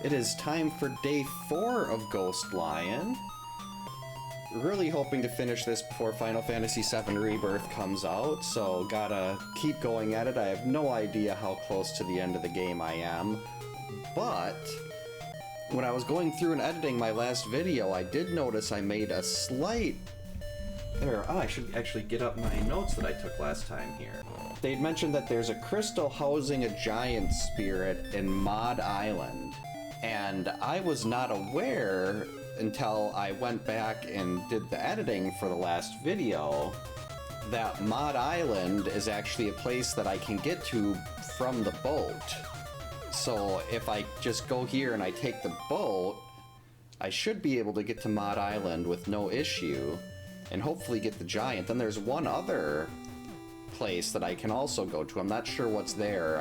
It is time for day 4 of Ghost Lion. Really hoping to finish this before Final Fantasy VII Rebirth comes out, so gotta keep going at it. I have no idea how close to the end of the game I am, but when I was going through and editing my last video, I did notice I made a slight error. Oh, I should actually get up my notes that I took last time here. They'd mentioned that there's a crystal housing a giant spirit in Mod Island, and I was not aware until I went back and did the editing for the last video that Mod Island is actually a place that I can get to from the boat. So if I just go here and I take the boat, I should be able to get to Mod Island with no issue and hopefully get the giant. Then there's one other place that I can also go to. I'm not sure what's there.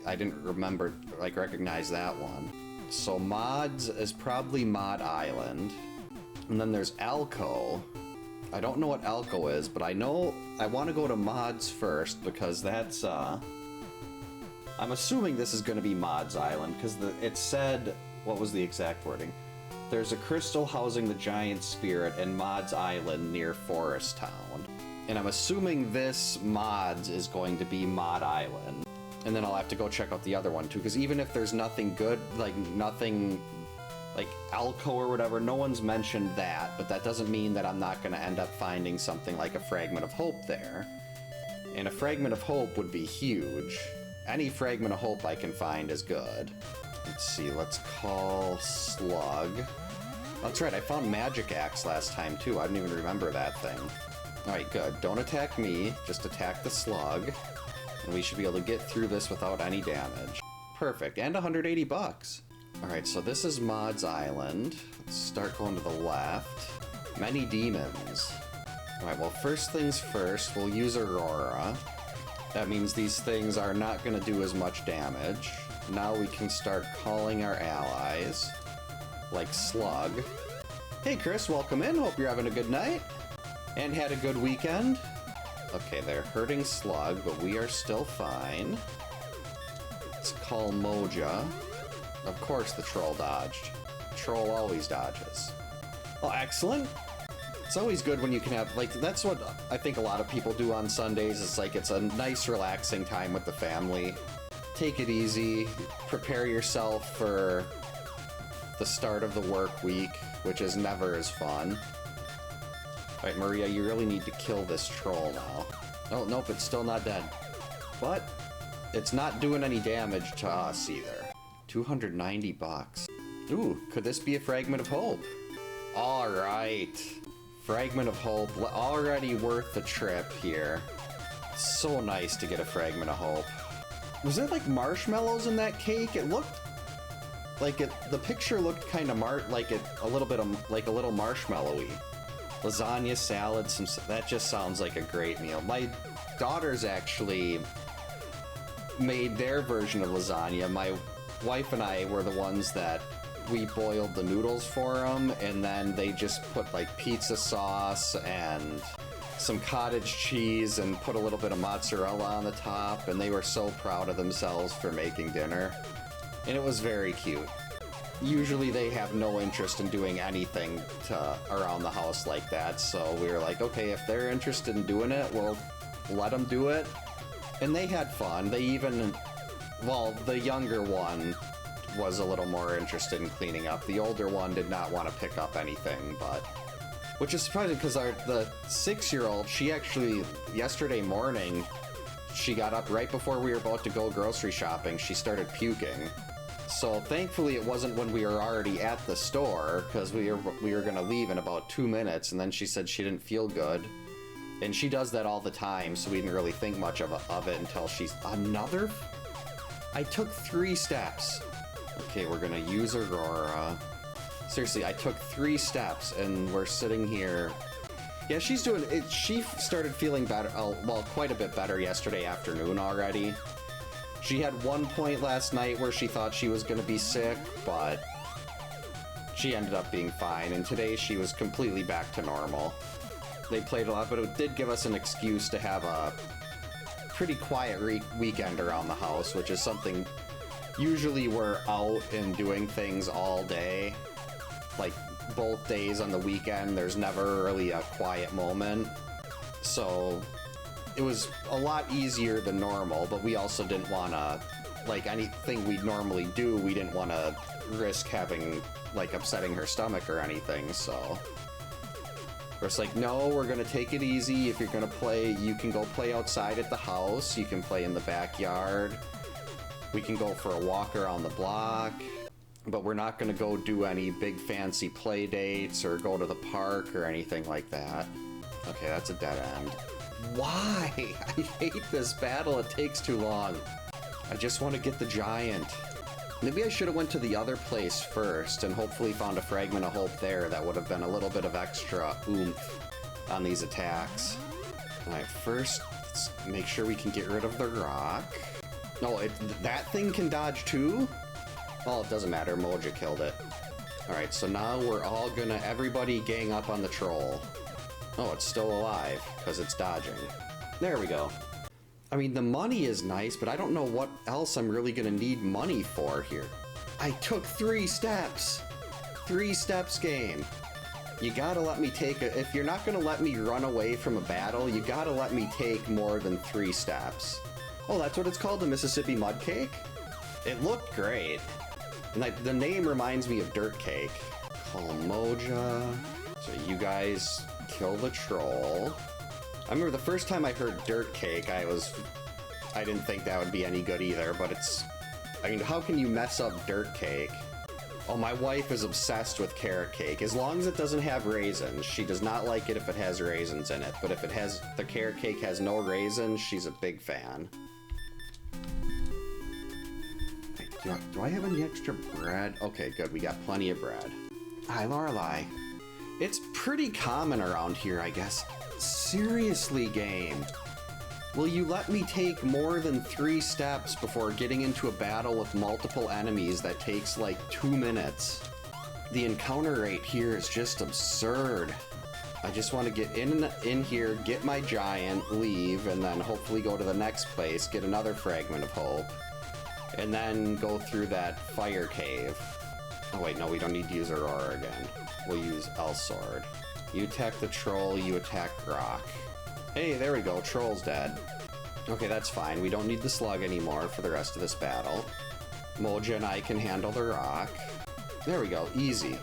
I didn't remember, recognize that one. So Mods is probably Mod Island. And then there's Alco. I don't know what Alco is, but I know I want to go to Mods first because that's, I'm assuming this is going to be Mods Island because it said, what was the exact wording? There's a crystal housing the giant spirit in Mods Island near Forest Town. And I'm assuming this Mods is going to be Mod Island. And then I'll have to go check out the other one too, because even if there's nothing good, nothing like Alco or whatever, no one's mentioned that, but that doesn't mean that I'm not going to end up finding something like a Fragment of Hope there. And a Fragment of Hope would be huge. Any Fragment of Hope I can find is good. Let's see, let's call Slug. That's right, I found Magic Axe last time too. I didn't even remember that thing. Alright, good. Don't attack me, just attack the Slug. And we should be able to get through this without any damage. Perfect, and 180 bucks. Alright, so this is Mods Island. Let's start going to the left. Many demons. Alright, well, first things first, we'll use Aurora. That means these things are not going to do as much damage. Now we can start calling our allies, like Slug. Hey Chris, welcome in. Hope you're having a good night and had a good weekend. Okay, they're hurting Slug, but we are still fine. Let's call Moja. Of course the troll dodged. Troll always dodges. Oh, excellent. It's always good when you can have, that's what I think a lot of people do on Sundays. It's a nice, relaxing time with the family. Take it easy. Prepare yourself for the start of the work week, which is never as fun. Alright, Maria, you really need to kill this troll now. Oh, nope, it's still not dead. But it's not doing any damage to us either. 290 bucks. Ooh, could this be a Fragment of Hope? Alright. Fragment of Hope, already worth the trip here. So nice to get a Fragment of Hope. Was there marshmallows in that cake? It looked like the picture looked kind of a little marshmallowy. Lasagna, salad, that just sounds like a great meal. My daughters actually made their version of lasagna. My wife and I were the ones that we boiled the noodles for them, and then they just put pizza sauce and some cottage cheese and put a little bit of mozzarella on the top, and they were so proud of themselves for making dinner. And it was very cute. Usually they have no interest in doing anything around the house like that, so we were like, okay, if they're interested in doing it, we'll let them do it. And they had fun. They even, well, the younger one was a little more interested in cleaning up. The older one did not want to pick up anything, but which is surprising because the 6-year-old, she actually, yesterday morning, she got up right before we were about to go grocery shopping. She started puking. So thankfully it wasn't when we were already at the store, because we were going to leave in about 2 minutes, and then she said she didn't feel good. And she does that all the time, so we didn't really think much of it until she's... Another? I took 3 steps. Okay, we're going to use Aurora. Seriously, I took 3 steps, and we're sitting here. Yeah, she's doing it. She started feeling better, well, quite a bit better yesterday afternoon already. She had one point last night where she thought she was going to be sick, but she ended up being fine, and today she was completely back to normal. They played a lot, but it did give us an excuse to have a pretty quiet weekend around the house, which is something usually we're out and doing things all day. Like, both days on the weekend, there's never really a quiet moment. So, it was a lot easier than normal, but we also didn't want to, like, anything we'd normally do, we didn't want to risk having, like, upsetting her stomach or anything, so... We're just like, no, we're gonna take it easy. If you're gonna play, you can go play outside at the house, you can play in the backyard, we can go for a walk around the block, but we're not gonna go do any big fancy play dates or go to the park or anything like that. Okay, that's a dead end. Why? I hate this battle, it takes too long. I just want to get the giant. Maybe I should have went to the other place first and hopefully found a fragment of hope there. That would have been a little bit of extra oomph on these attacks. Alright, first, let's make sure we can get rid of the rock. No, that thing can dodge too? Well, it doesn't matter, Moja killed it. Alright, so now we're all gonna, everybody gang up on the troll. Oh, it's still alive, because it's dodging. There we go. I mean, the money is nice, but I don't know what else I'm really gonna need money for here. I took 3 steps! 3 steps, game. You gotta let me take if you're not gonna let me run away from a battle, you gotta let me take more than 3 steps. Oh, that's what it's called, the Mississippi Mud Cake? It looked great. And the name reminds me of Dirt Cake. Call Moja. So you guys kill the troll. I remember the first time I heard Dirt Cake, I didn't think that would be any good either, but I mean, how can you mess up Dirt Cake? Oh, my wife is obsessed with carrot cake. As long as it doesn't have raisins. She does not like it if it has raisins in it, but if the carrot cake has no raisins, she's a big fan. Wait, do I have any extra bread? Okay, good, we got plenty of bread. Hi, Lorelei. It's pretty common around here, I guess. Seriously, game. Will you let me take more than 3 steps before getting into a battle with multiple enemies that takes like 2 minutes? The encounter rate here is just absurd. I just want to get in here, get my giant, leave, and then hopefully go to the next place, get another fragment of hope, and then go through that fire cave. Oh wait, no, we don't need to use Aurora again. We'll use L-Sword. You attack the troll, you attack Rock. Hey, there we go, troll's dead. Okay, that's fine. We don't need the slug anymore for the rest of this battle. Moja and I can handle the rock. There we go, easy.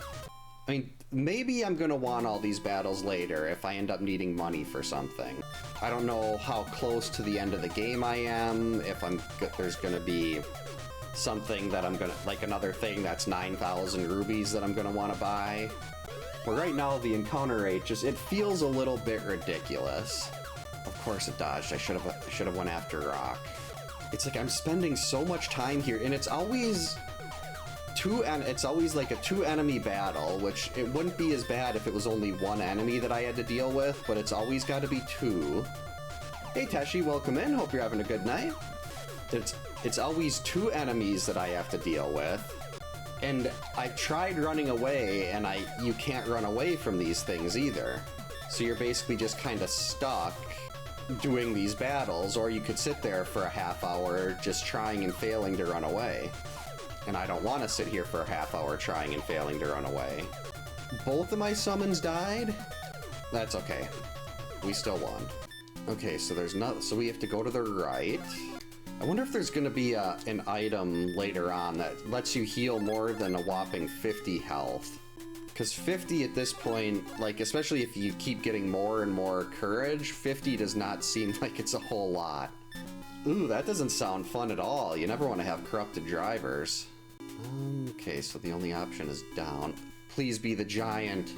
I mean, maybe I'm gonna want all these battles later if I end up needing money for something. I don't know how close to the end of the game I am, if there's gonna be something that I'm gonna, like another thing that's 9,000 rubies that I'm gonna wanna buy. But right now, the encounter rate it feels a little bit ridiculous. Of course it dodged. I should have went after Rock. It's like I'm spending so much time here, and it's always like a 2 enemy battle, which it wouldn't be as bad if it was only 1 enemy that I had to deal with, but it's always got to be 2. Hey Teshi, welcome in. Hope you're having a good night. It's always 2 enemies that I have to deal with. And I've tried running away, and you can't run away from these things either. So you're basically just kind of stuck doing these battles, or you could sit there for a half hour just trying and failing to run away. And I don't want to sit here for a half hour trying and failing to run away. Both of my summons died? That's okay. We still won. Okay, so so we have to go to the right. I wonder if there's going to be an item later on that lets you heal more than a whopping 50 health. Because 50 at this point, like, especially if you keep getting more and more courage, 50 does not seem like it's a whole lot. Ooh, that doesn't sound fun at all. You never want to have corrupted drivers. Okay, so the only option is down. Please be the giant.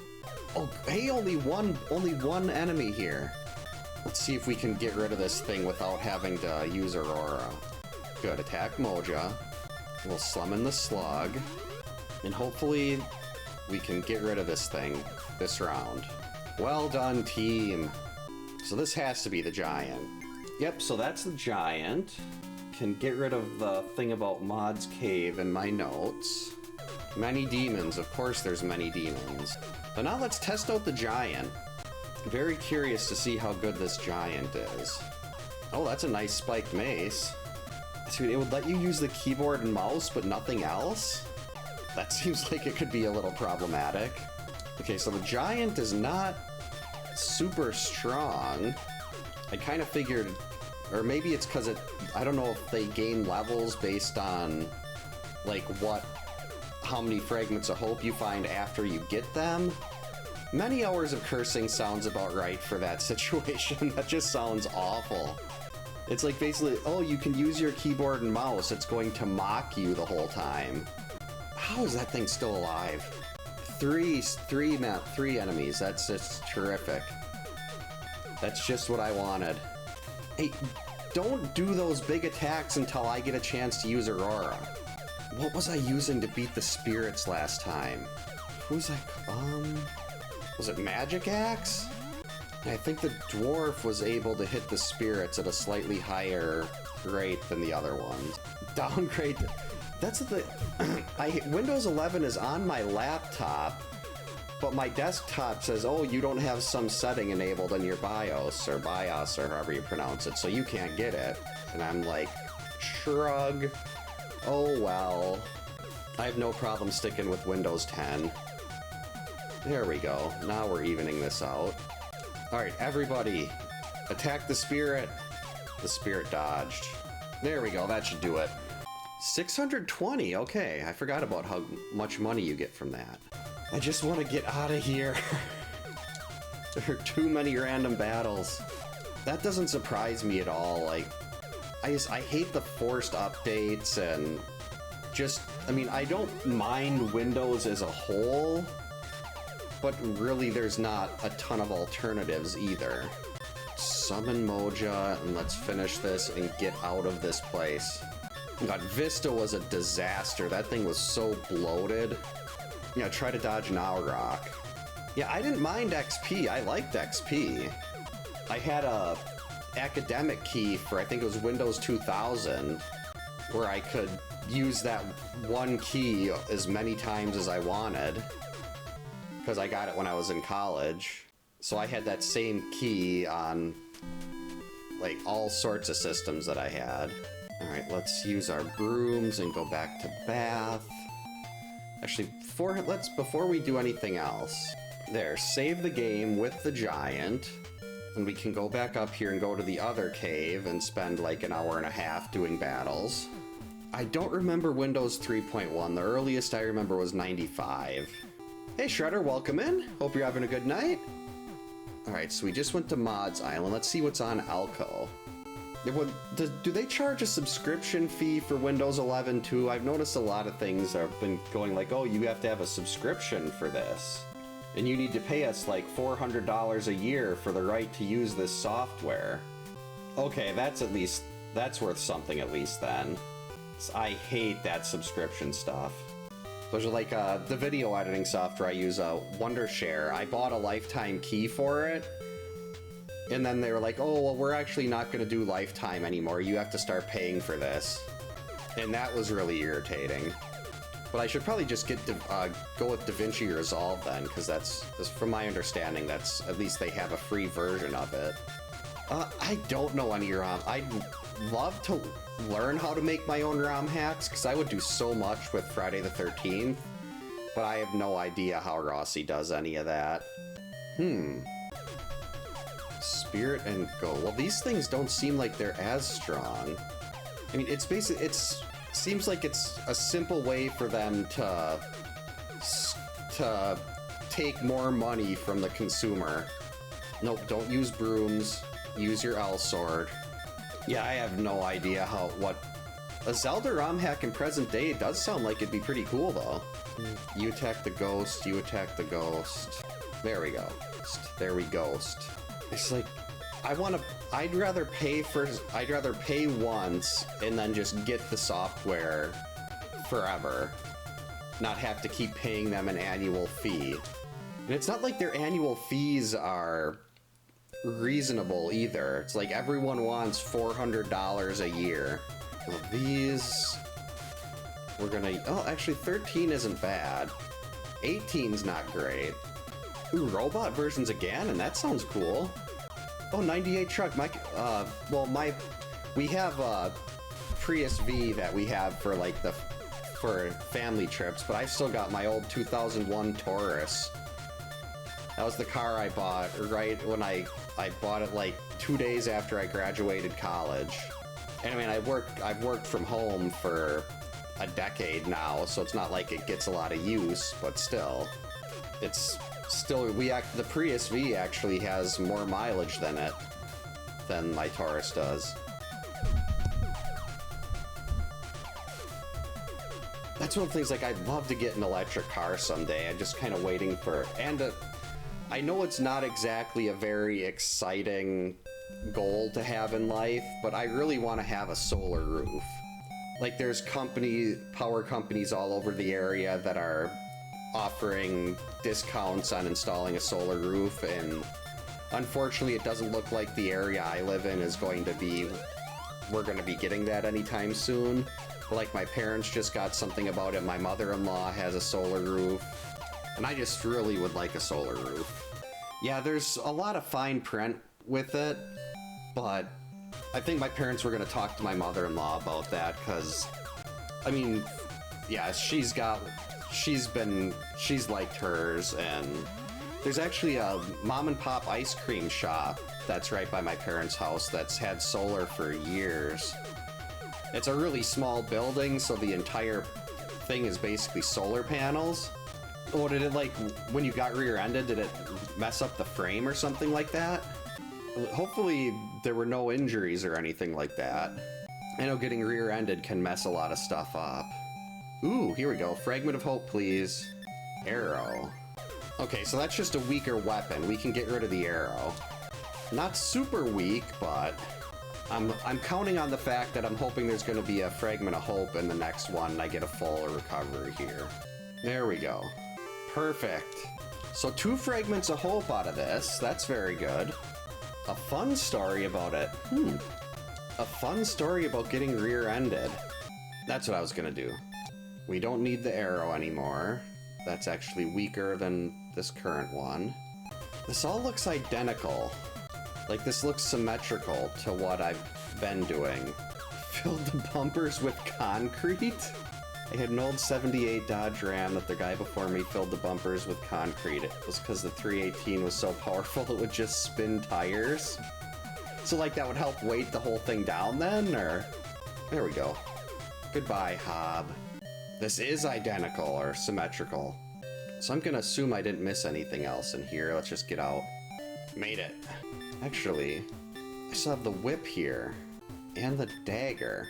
Oh, hey, only one enemy here. Let's see if we can get rid of this thing without having to use Aurora. Good, attack Moja. We'll summon the slug. And hopefully we can get rid of this thing this round. Well done, team. So this has to be the giant. Yep, so that's the giant. Can get rid of the thing about Mod's Cave in my notes. Many demons, of course there's many demons. So now let's test out the giant. Very curious to see how good this giant is. Oh, that's a nice spiked mace. Dude, it would let you use the keyboard and mouse, but nothing else? That seems like it could be a little problematic. Okay, so the giant is not super strong. I kind of figured, or maybe it's because I don't know if they gain levels based on, like, how many fragments of hope you find after you get them. Many hours of cursing sounds about right for that situation. That just sounds awful. It's like basically, oh, you can use your keyboard and mouse. It's going to mock you the whole time. How is that thing still alive? Three enemies. That's just terrific. That's just what I wanted. Hey, don't do those big attacks until I get a chance to use Aurora. What was I using to beat the spirits last time? Who's that? Was it Magic Axe? I think the dwarf was able to hit the spirits at a slightly higher rate than the other ones. Downgrade. That's the Windows 11 is on my laptop, but my desktop says, oh, you don't have some setting enabled in your BIOS or however you pronounce it, so you can't get it. And I'm like, shrug. Oh well. I have no problem sticking with Windows 10. There we go. Now we're evening this out. Alright, everybody, attack the spirit. The spirit dodged. There we go, that should do it. 620, okay. I forgot about how much money you get from that. I just want to get out of here. There are too many random battles. That doesn't surprise me at all. Like, I hate the forced updates and just, I mean, I don't mind Windows as a whole, but really there's not a ton of alternatives either. Summon Moja, and let's finish this and get out of this place. God, Vista was a disaster. That thing was so bloated. Yeah, try to dodge an Owl Rock. Yeah, I didn't mind XP. I liked XP. I had a academic key for, I think it was Windows 2000, where I could use that one key as many times as I wanted, because I got it when I was in college. So I had that same key on, like, all sorts of systems that I had. Alright, let's use our brooms and go back to Bath. Actually, before we do anything else, there, save the game with the giant, and we can go back up here and go to the other cave and spend like an hour and a half doing battles. I don't remember Windows 3.1. The earliest I remember was 95. Hey Shredder, welcome in. Hope you're having a good night. Alright, so we just went to Mods Island. Let's see what's on Alco. Do they charge a subscription fee for Windows 11 too? I've noticed a lot of things have been going like, oh, you have to have a subscription for this. And you need to pay us like $400 a year for the right to use this software. Okay, that's worth something at least then. I hate that subscription stuff. Those are like the video editing software I use, Wondershare. I bought a lifetime key for it. And then they were like, oh, well, we're actually not going to do lifetime anymore. You have to start paying for this. And that was really irritating. But I should probably just go with DaVinci Resolve then, because that's, from my understanding, that's, at least they have a free version of it. I don't know any ROM. I'd love to learn how to make my own ROM hacks, because I would do so much with Friday the 13th. But I have no idea how Rossi does any of that. Spirit and Go. Well, these things don't seem like they're as strong. I mean, it's basically, seems like it's a simple way for them to take more money from the consumer. Nope, don't use brooms. Use your L sword. Yeah, I have no idea what a Zelda ROM hack in present day does sound like it'd be pretty cool though. You attack the ghost. You attack the ghost. There we go. There we ghost. It's like, I'd rather pay once and then just get the software forever. Not have to keep paying them an annual fee. And it's not like their annual fees are reasonable either. It's like everyone wants $400 a year. Well, these, we're gonna, oh, actually 13 isn't bad. 18's not great. Ooh, robot versions again, and that sounds cool. Oh, 98 truck. We have Prius V that we have for like for family trips, but I've still got my old 2001 Taurus. That was the car I bought right when I bought it like 2 days after I graduated college. And I mean, I've worked from home for a decade now, so it's not like it gets a lot of use, but still, it's still, the Prius V actually has more mileage than my Taurus does. That's one of the things, like, I'd love to get an electric car someday. I'm just kind of waiting for, and I know it's not exactly a very exciting goal to have in life, but I really want to have a solar roof. Like, there's power companies all over the area that are offering discounts on installing a solar roof, and unfortunately it doesn't look like the area I live in is we're going to be getting that anytime soon. But like, my parents just got something about it, my mother-in-law has a solar roof, and I just really would like a solar roof. Yeah, there's a lot of fine print with it, but I think my parents were going to talk to my mother-in-law about that, because, I mean, yeah, she's liked hers, and there's actually a mom and pop ice cream shop that's right by my parents' house that's had solar for years. It's a really small building, so the entire thing is basically solar panels. Oh, did it, like, when you got rear-ended, did it mess up the frame or something like that? Hopefully there were no injuries or anything like that. I know getting rear-ended can mess a lot of stuff up. Ooh, here we go. Fragment of hope, please. Arrow. Okay, so that's just a weaker weapon. We can get rid of the arrow. Not super weak, but I'm counting on the fact that I'm hoping there's going to be a fragment of hope in the next one and I get a full recovery here. There we go. Perfect. So 2 fragments of hope out of this. That's very good. A fun story about it. A fun story about getting rear-ended. That's what I was gonna do. We don't need the arrow anymore. That's actually weaker than this current one. This all looks identical. Like, this looks symmetrical to what I've been doing. Filled the bumpers with concrete? I had an old 78 Dodge Ram that the guy before me filled the bumpers with concrete. It was because the 318 was so powerful it would just spin tires. So, like, that would help weight the whole thing down then, or? There we go. Goodbye, Hob. This is identical, or symmetrical. So I'm gonna assume I didn't miss anything else in here. Let's just get out. Made it. Actually, I still have the whip here. And the dagger.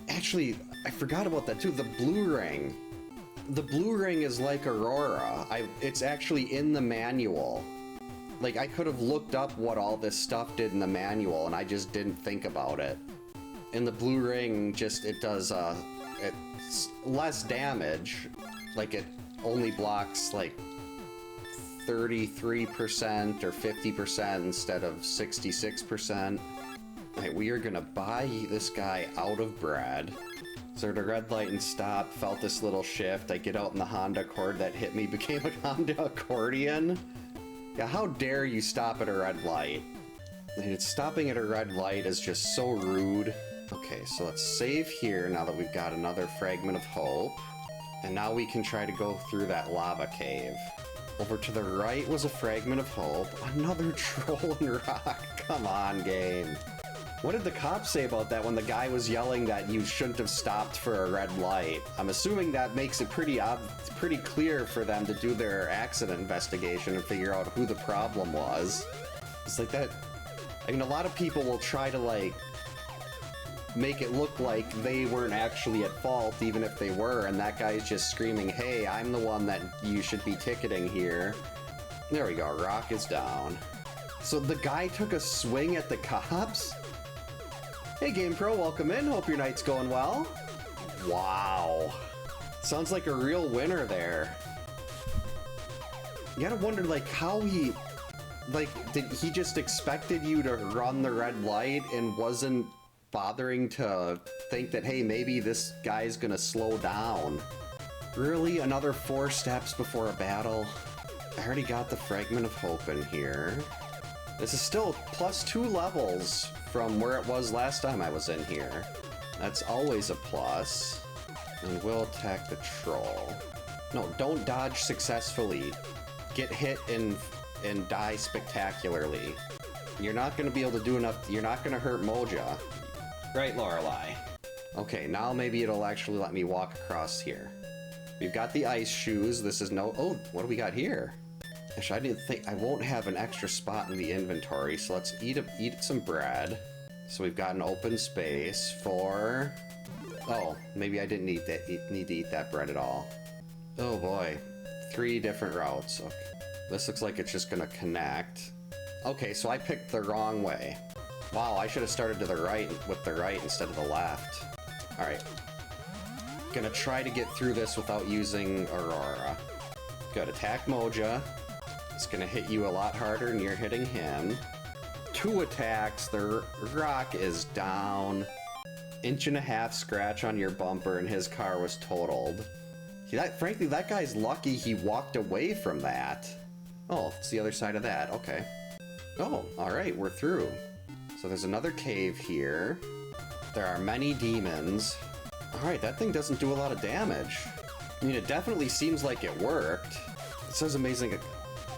Actually, I forgot about that too. The blue ring. The blue ring is like Aurora. It's actually in the manual. Like, I could have looked up what all this stuff did in the manual, and I just didn't think about it. And the blue ring it does, it's less damage. Like, it only blocks, like, 33% or 50% instead of 66%. Alright, we are gonna buy this guy out of bread. So the red light and stop, felt this little shift. I get out in the Honda Accord that hit me, became a Honda accordion. Yeah, how dare you stop at a red light? Stopping at a red light is just so rude. Okay, so let's save here now that we've got another fragment of hope. And now we can try to go through that lava cave. Over to the right was a fragment of hope. Another troll and rock. Come on, game. What did the cops say about that when the guy was yelling that you shouldn't have stopped for a red light? I'm assuming that makes it pretty clear for them to do their accident investigation and figure out who the problem was. It's like that. I mean, a lot of people will try to, like, make it look like they weren't actually at fault, even if they were, and that guy's just screaming, hey, I'm the one that you should be ticketing here. There we go, rock is down. So the guy took a swing at the cops? Hey, Game Pro, welcome in. Hope your night's going well. Wow. Sounds like a real winner there. You gotta wonder, like, how he... Like, did he just expected you to run the red light and wasn't bothering to think that, hey, maybe this guy's gonna slow down? Really? Another 4 steps before a battle? I already got the fragment of hope in here. This is still plus 2 levels from where it was last time I was in here. That's always a plus. And we'll attack the troll. No, don't dodge successfully. Get hit and die spectacularly. You're not going to be able to do enough. You're not going to hurt Moja. Right, Lorelei? Okay, now maybe it'll actually let me walk across here. We've got the ice shoes. This is no... Oh, what do we got here? Actually, I didn't think... I won't have an extra spot in the inventory, so let's eat some bread. So we've got an open space for... Oh, maybe I didn't need to eat that bread at all. Oh boy. 3 different routes. Okay. This looks like it's just gonna connect. Okay, so I picked the wrong way. Wow, I should have started to the right with the right instead of the left. Alright. Gonna try to get through this without using Aurora. Good. Attack Moja. It's gonna hit you a lot harder than you're hitting him. 2 attacks. The rock is down. 1.5 inch scratch on your bumper and his car was totaled. Frankly, that guy's lucky he walked away from that. Oh, it's the other side of that. Okay. Oh, alright, we're through. So there's another cave here. There are many demons. Alright, that thing doesn't do a lot of damage. I mean, it definitely seems like it worked. It says amazing.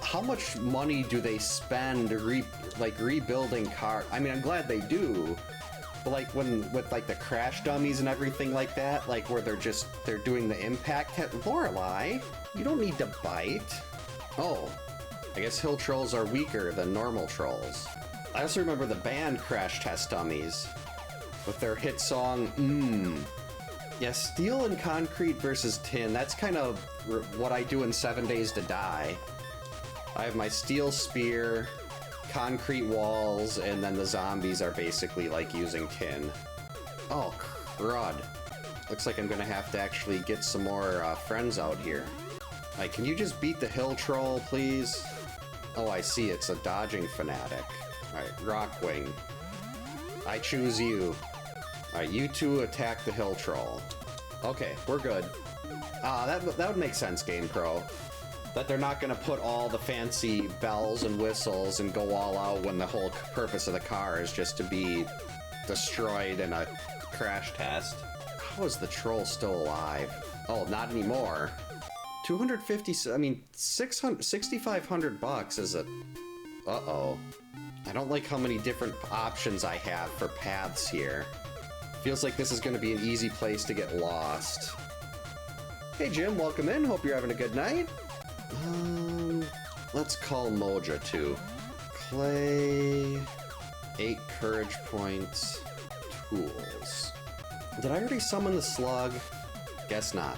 How much money do they spend rebuilding cars? I mean, I'm glad they do. But like with like the crash dummies and everything like that, like where they're doing the impact Lorelei, you don't need to bite. Oh, I guess hill trolls are weaker than normal trolls. I also remember the band Crash Test Dummies with their hit song, Yeah, steel and concrete versus tin. That's kind of what I do in 7 Days to Die. I have my steel spear, concrete walls, and then the zombies are basically like using tin. Oh, crud. Looks like I'm gonna have to actually get some more friends out here. Like, can you just beat the hill troll, please? Oh, I see, it's a dodging fanatic. Alright, Rockwing. I choose you. Alright, you two attack the hill troll. Okay, we're good. That would make sense, GamePro. That they're not gonna put all the fancy bells and whistles and go all out when the whole purpose of the car is just to be destroyed in a crash test. How is the troll still alive? Oh, not anymore. 250, I mean, 6,500 bucks is a... Uh-oh. I don't like how many different options I have for paths here. Feels like this is gonna be an easy place to get lost. Hey Jim, welcome in. Hope you're having a good night. Let's call Moja too. Clay, 8 courage points, tools. Did I already summon the slug? Guess not.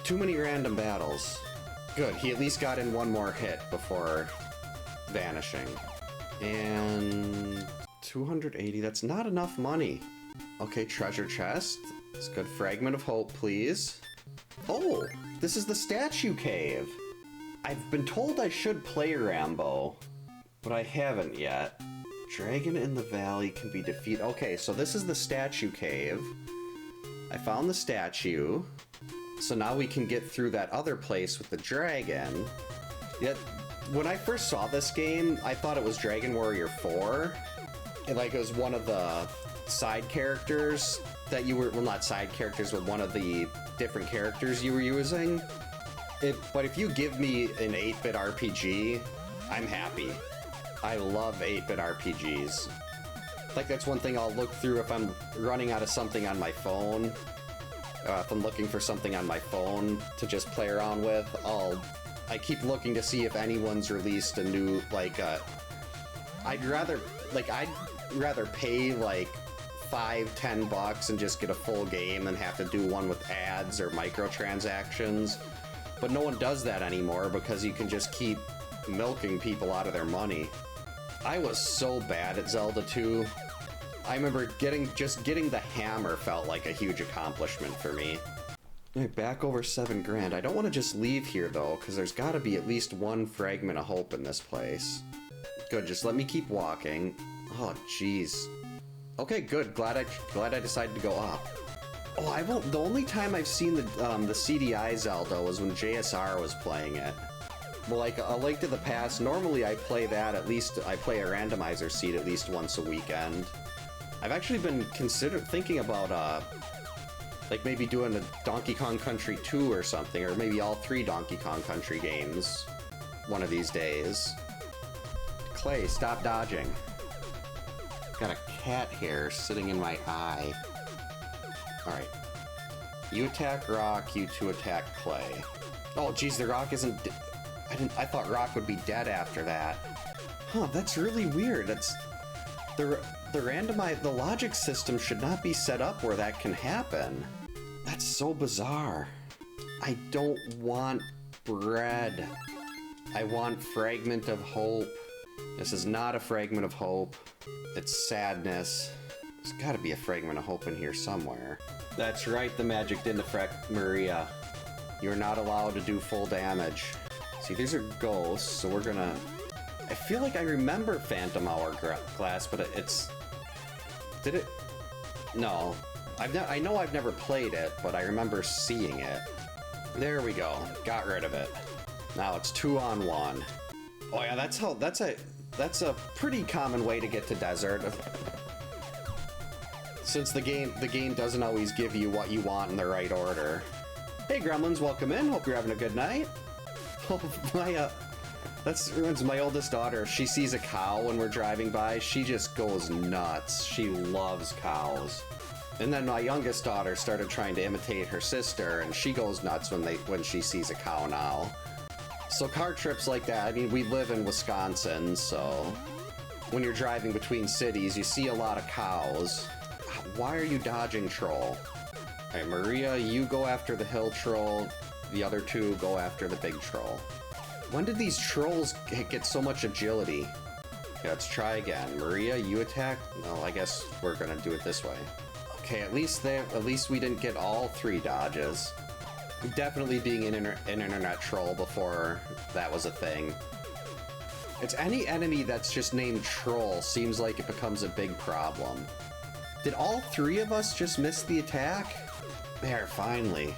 Too many random battles. Good, he at least got in one more hit before vanishing. And 280, that's not enough money. Okay, treasure chest. It's good. Fragment of hope, please. Oh, this is the statue cave. I've been told I should play Rambo, but I haven't yet. Dragon in the valley can be defeated. Okay, so this is the statue cave. I found the statue. So now we can get through that other place with the dragon. Yet, when I first saw this game, I thought it was Dragon Warrior 4. And like it was one of the side characters that you were, well, not side characters, but one of the different characters you were using. But if you give me an 8-bit RPG, I'm happy. I love 8-bit RPGs. Like that's one thing I'll look through if I'm running out of something on my phone. If I'm looking for something on my phone to just play around with, I keep looking to see if anyone's released a new, like, I'd rather pay like $5-10 bucks and just get a full game than have to do one with ads or microtransactions. But no one does that anymore because you can just keep milking people out of their money. I was so bad at Zelda 2. I remember just getting the hammer felt like a huge accomplishment for me. Alright, back over 7 grand. I don't want to just leave here though, because there's got to be at least one fragment of hope in this place. Good, just let me keep walking. Oh, jeez. Okay, good. Glad I decided to go up. Oh, the only time I've seen the CDI Zelda was when JSR was playing it. Well, like A Link to the Past, normally I play that I play a randomizer seed at least once a weekend. I've actually been thinking about, like maybe doing a Donkey Kong Country 2 or something, or maybe all 3 Donkey Kong Country games one of these days. Clay, stop dodging. Got a cat hair sitting in my eye. Alright. You attack Rock, you 2 attack Clay. Oh, geez, the Rock isn't... I thought Rock would be dead after that. Huh, that's really weird. That's... The logic system should not be set up where that can happen. That's so bizarre. I don't want bread. I want Fragment of Hope. This is not a Fragment of Hope. It's sadness. There's gotta be a Fragment of Hope in here somewhere. That's right, the magic didn't affect Maria. You're not allowed to do full damage. See, these are ghosts, so we're gonna... I feel like I remember Phantom Hourglass, but it's... Did it? No. I know I've never played it, but I remember seeing it. There we go. Got rid of it. Now it's 2-on-1. Oh yeah, that's a pretty common way to get to desert. Since the game doesn't always give you what you want in the right order. Hey gremlins, welcome in. Hope you're having a good night. Oh my that's my oldest daughter. If she sees a cow when we're driving by, she just goes nuts. She loves cows. And then my youngest daughter started trying to imitate her sister, and she goes nuts when she sees a cow now. So car trips like that, I mean, we live in Wisconsin, so when you're driving between cities, you see a lot of cows. Why are you dodging, troll? Alright, Maria, you go after the hill troll. The other 2 go after the big troll. When did these trolls get so much agility? Okay, let's try again. Maria, you attack? No, I guess we're gonna do it this way. Okay, at least we didn't get all 3 dodges. Definitely being an internet troll before that was a thing. It's any enemy that's just named Troll seems like it becomes a big problem. Did all 3 of us just miss the attack? There, finally.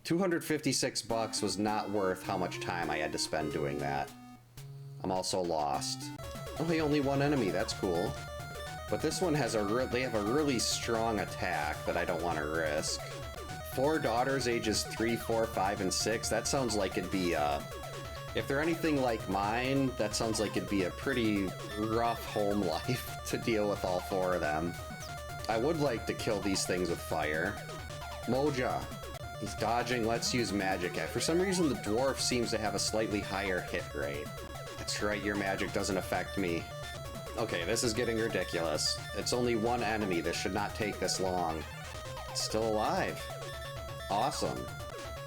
$256 was not worth how much time I had to spend doing that. I'm also lost. Oh, hey, only 1 enemy, that's cool. But this one has they have a really strong attack that I don't want to risk. 4 daughters, ages 3, 4, 5, and 6. That sounds like it'd be, if they're anything like mine, that sounds like it'd be a pretty rough home life to deal with all 4 of them. I would like to kill these things with fire. Moja. He's dodging, let's use magic. For some reason, the dwarf seems to have a slightly higher hit rate. That's right, your magic doesn't affect me. Okay, this is getting ridiculous. It's only 1 enemy. This should not take this long. It's still alive. Awesome.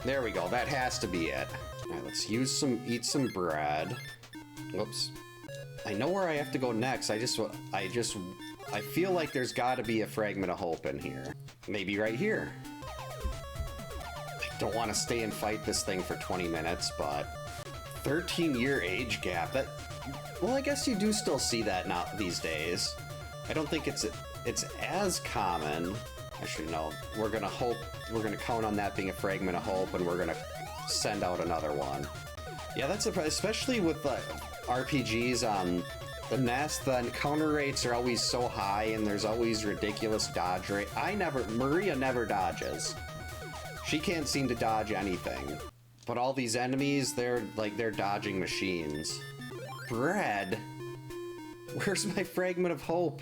There we go. That has to be it. Alright, let's eat some bread. Whoops. I know where I have to go next. I feel like there's gotta be a Fragment of Hope in here. Maybe right here. I don't want to stay and fight this thing for 20 minutes, but 13-year age gap. Well, I guess you do still see that now these days. I don't think it's as common. Actually, no. We're gonna count on that being a Fragment of Hope, and we're gonna send out another one. Yeah, that's especially with RPGs on the NES. The encounter rates are always so high, and there's always ridiculous dodge rate. Maria never dodges. She can't seem to dodge anything. But all these enemies, they're dodging machines. Bread? Where's my Fragment of Hope?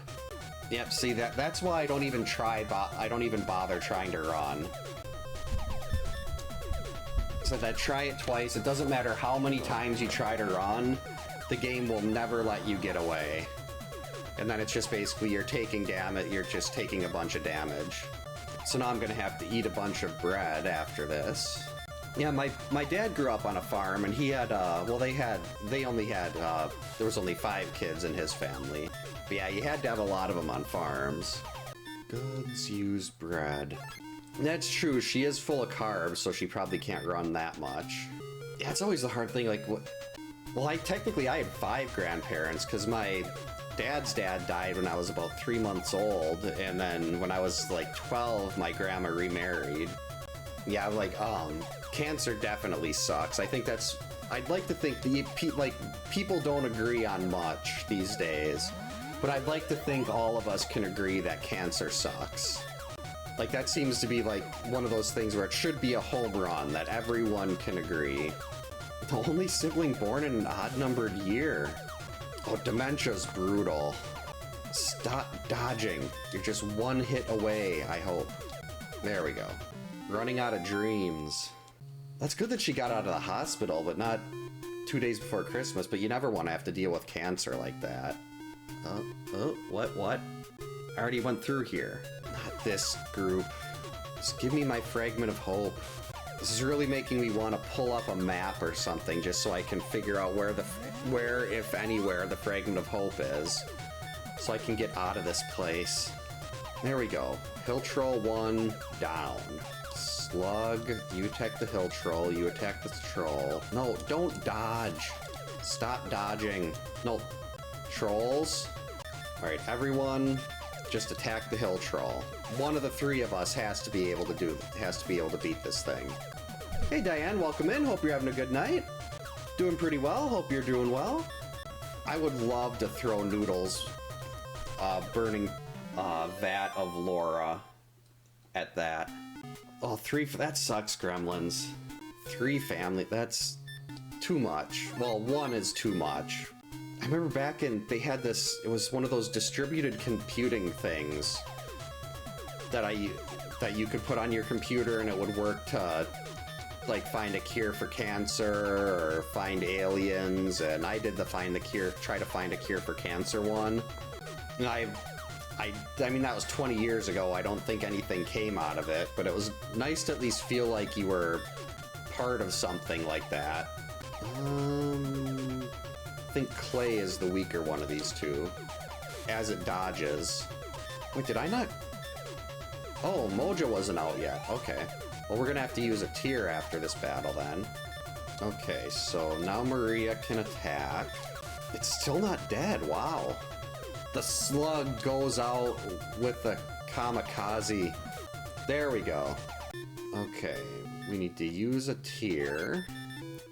Yep, see, that's why I don't even bother trying to run. So that try it twice, it doesn't matter how many times you try to run, the game will never let you get away. And then it's just basically you're just taking a bunch of damage. So now I'm gonna have to eat a bunch of bread after this. Yeah, my dad grew up on a farm, and he had, there was only 5 kids in his family. But yeah, you had to have a lot of them on farms. Goods use bread. That's true, she is full of carbs, so she probably can't run that much. Yeah, it's always the hard thing, like, well, I had 5 grandparents, because my dad's dad died when I was about 3 months old, and then when I was like 12, my grandma remarried. Yeah, cancer definitely sucks. I'd like to think people don't agree on much these days. But I'd like to think all of us can agree that cancer sucks. Like, that seems to be like one of those things where it should be a home run, that everyone can agree. The only sibling born in an odd-numbered year. Oh, dementia's brutal. Stop dodging. You're just one hit away, I hope. There we go. Running out of dreams. That's good that she got out of the hospital, but not 2 days before Christmas, but you never want to have to deal with cancer like that. What? I already went through here. Not this group. Just give me my fragment of hope. This is really making me want to pull up a map or something just so I can figure out where, if anywhere, the fragment of hope is. So I can get out of this place. There we go. Hill Troll 1 down. Slug, you attack the hill troll, you attack the troll. No, don't dodge. Stop dodging. No. Trolls. Alright, everyone just attack the hill troll. One of the three of us has to be able to beat this thing. Hey Diane, welcome in. Hope you're having a good night. Doing pretty well. Hope you're doing well. I would love to throw Noodles burning vat of Laura at that. Oh, that sucks, Gremlins. 3 family, that's too much. Well, 1 is too much. I remember back they had this, it was one of those distributed computing things that you could put on your computer and it would work to, like, find a cure for cancer or find aliens, and I did try to find a cure for cancer one. And I mean, that was 20 years ago. I don't think anything came out of it, but it was nice to at least feel like you were part of something like that. I think Clay is the weaker one of these two, as it dodges. Wait, did I not? Oh, Mojo wasn't out yet. Okay. Well, we're gonna have to use a tier after this battle then. Okay, so now Maria can attack. It's still not dead. Wow. The slug goes out with the kamikaze. There we go. Okay, we need to use a tier.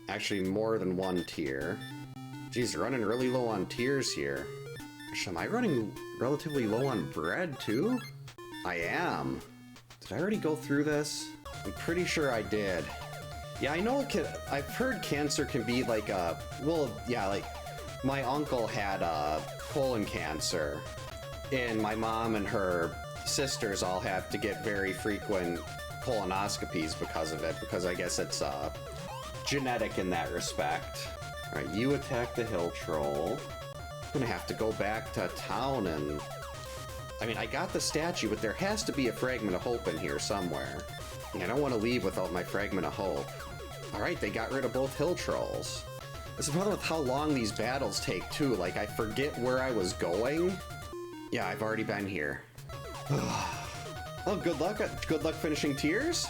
Actually, more than one tier. Geez, running really low on tiers here. Gosh, am I running relatively low on bread too? I am. Did I already go through this? I'm pretty sure I did. Yeah, I know I've heard cancer can be like a, well, yeah, like my uncle had colon cancer, and my mom and her sisters all have to get very frequent colonoscopies because of it, because I guess it's genetic in that respect. Alright, you attack the hill troll. I'm gonna have to go back to town and... I mean, I got the statue, but there has to be a fragment of hope in here somewhere. I don't want to leave without my fragment of hope. Alright, they got rid of both hill trolls. It's the problem with how long these battles take, too. Like, I forget where I was going. Yeah, I've already been here. Oh, good luck. Good luck finishing tiers?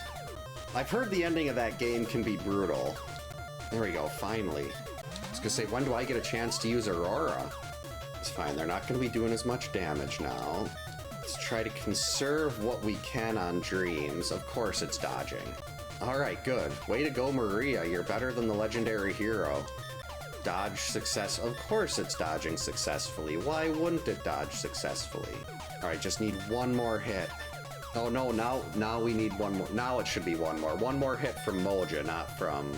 I've heard the ending of that game can be brutal. There we go, finally. I was gonna say, when do I get a chance to use Aurora? It's fine, they're not gonna be doing as much damage now. Let's try to conserve what we can on dreams. Of course it's dodging. Alright, good. Way to go, Maria. You're better than the legendary hero. Dodge success. Of course it's dodging successfully. Why wouldn't it dodge successfully? Alright, just need one more hit. Oh no, now we need one more. Now it should be one more. One more hit from Moja, not from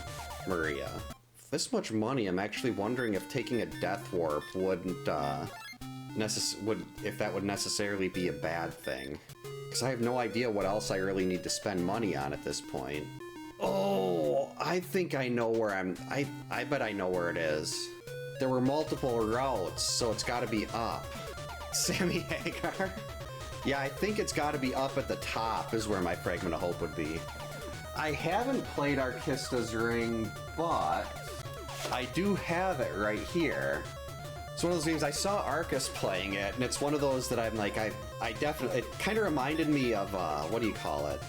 Maria. With this much money, I'm actually wondering if taking a death warp wouldn't, if that would necessarily be a bad thing. Because I have no idea what else I really need to spend money on at this point. Oh, I think I know where I bet I know where it is. There were multiple routes, so it's gotta be up. Sammy Hagar? Yeah, I think it's gotta be up at the top is where my Fragment of Hope would be. I haven't played Arkista's Ring, but I do have it right here. It's one of those games, I saw Arcus playing it, and it's one of those that I'm like, I definitely, it kind of reminded me of, what do you call it?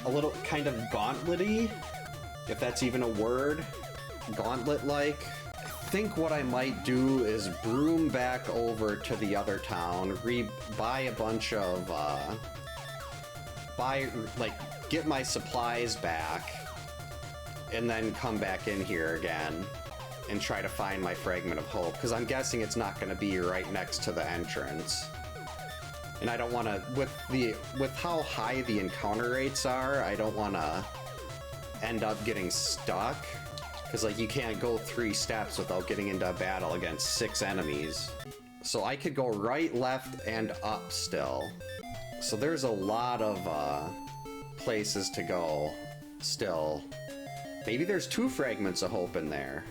A little kind of gauntlet-y, if that's even a word. Gauntlet-like. I think what I might do is broom back over to the other town, buy a bunch of, get my supplies back, and then come back in here again. and try to find my Fragment of Hope, because I'm guessing it's not going to be right next to the entrance. And I don't want to, with how high the encounter rates are, I don't want to end up getting stuck, because like you can't go 3 steps without getting into a battle against 6 enemies. So I could go right, left, and up still. So there's a lot of places to go still. Maybe there's 2 Fragments of Hope in there.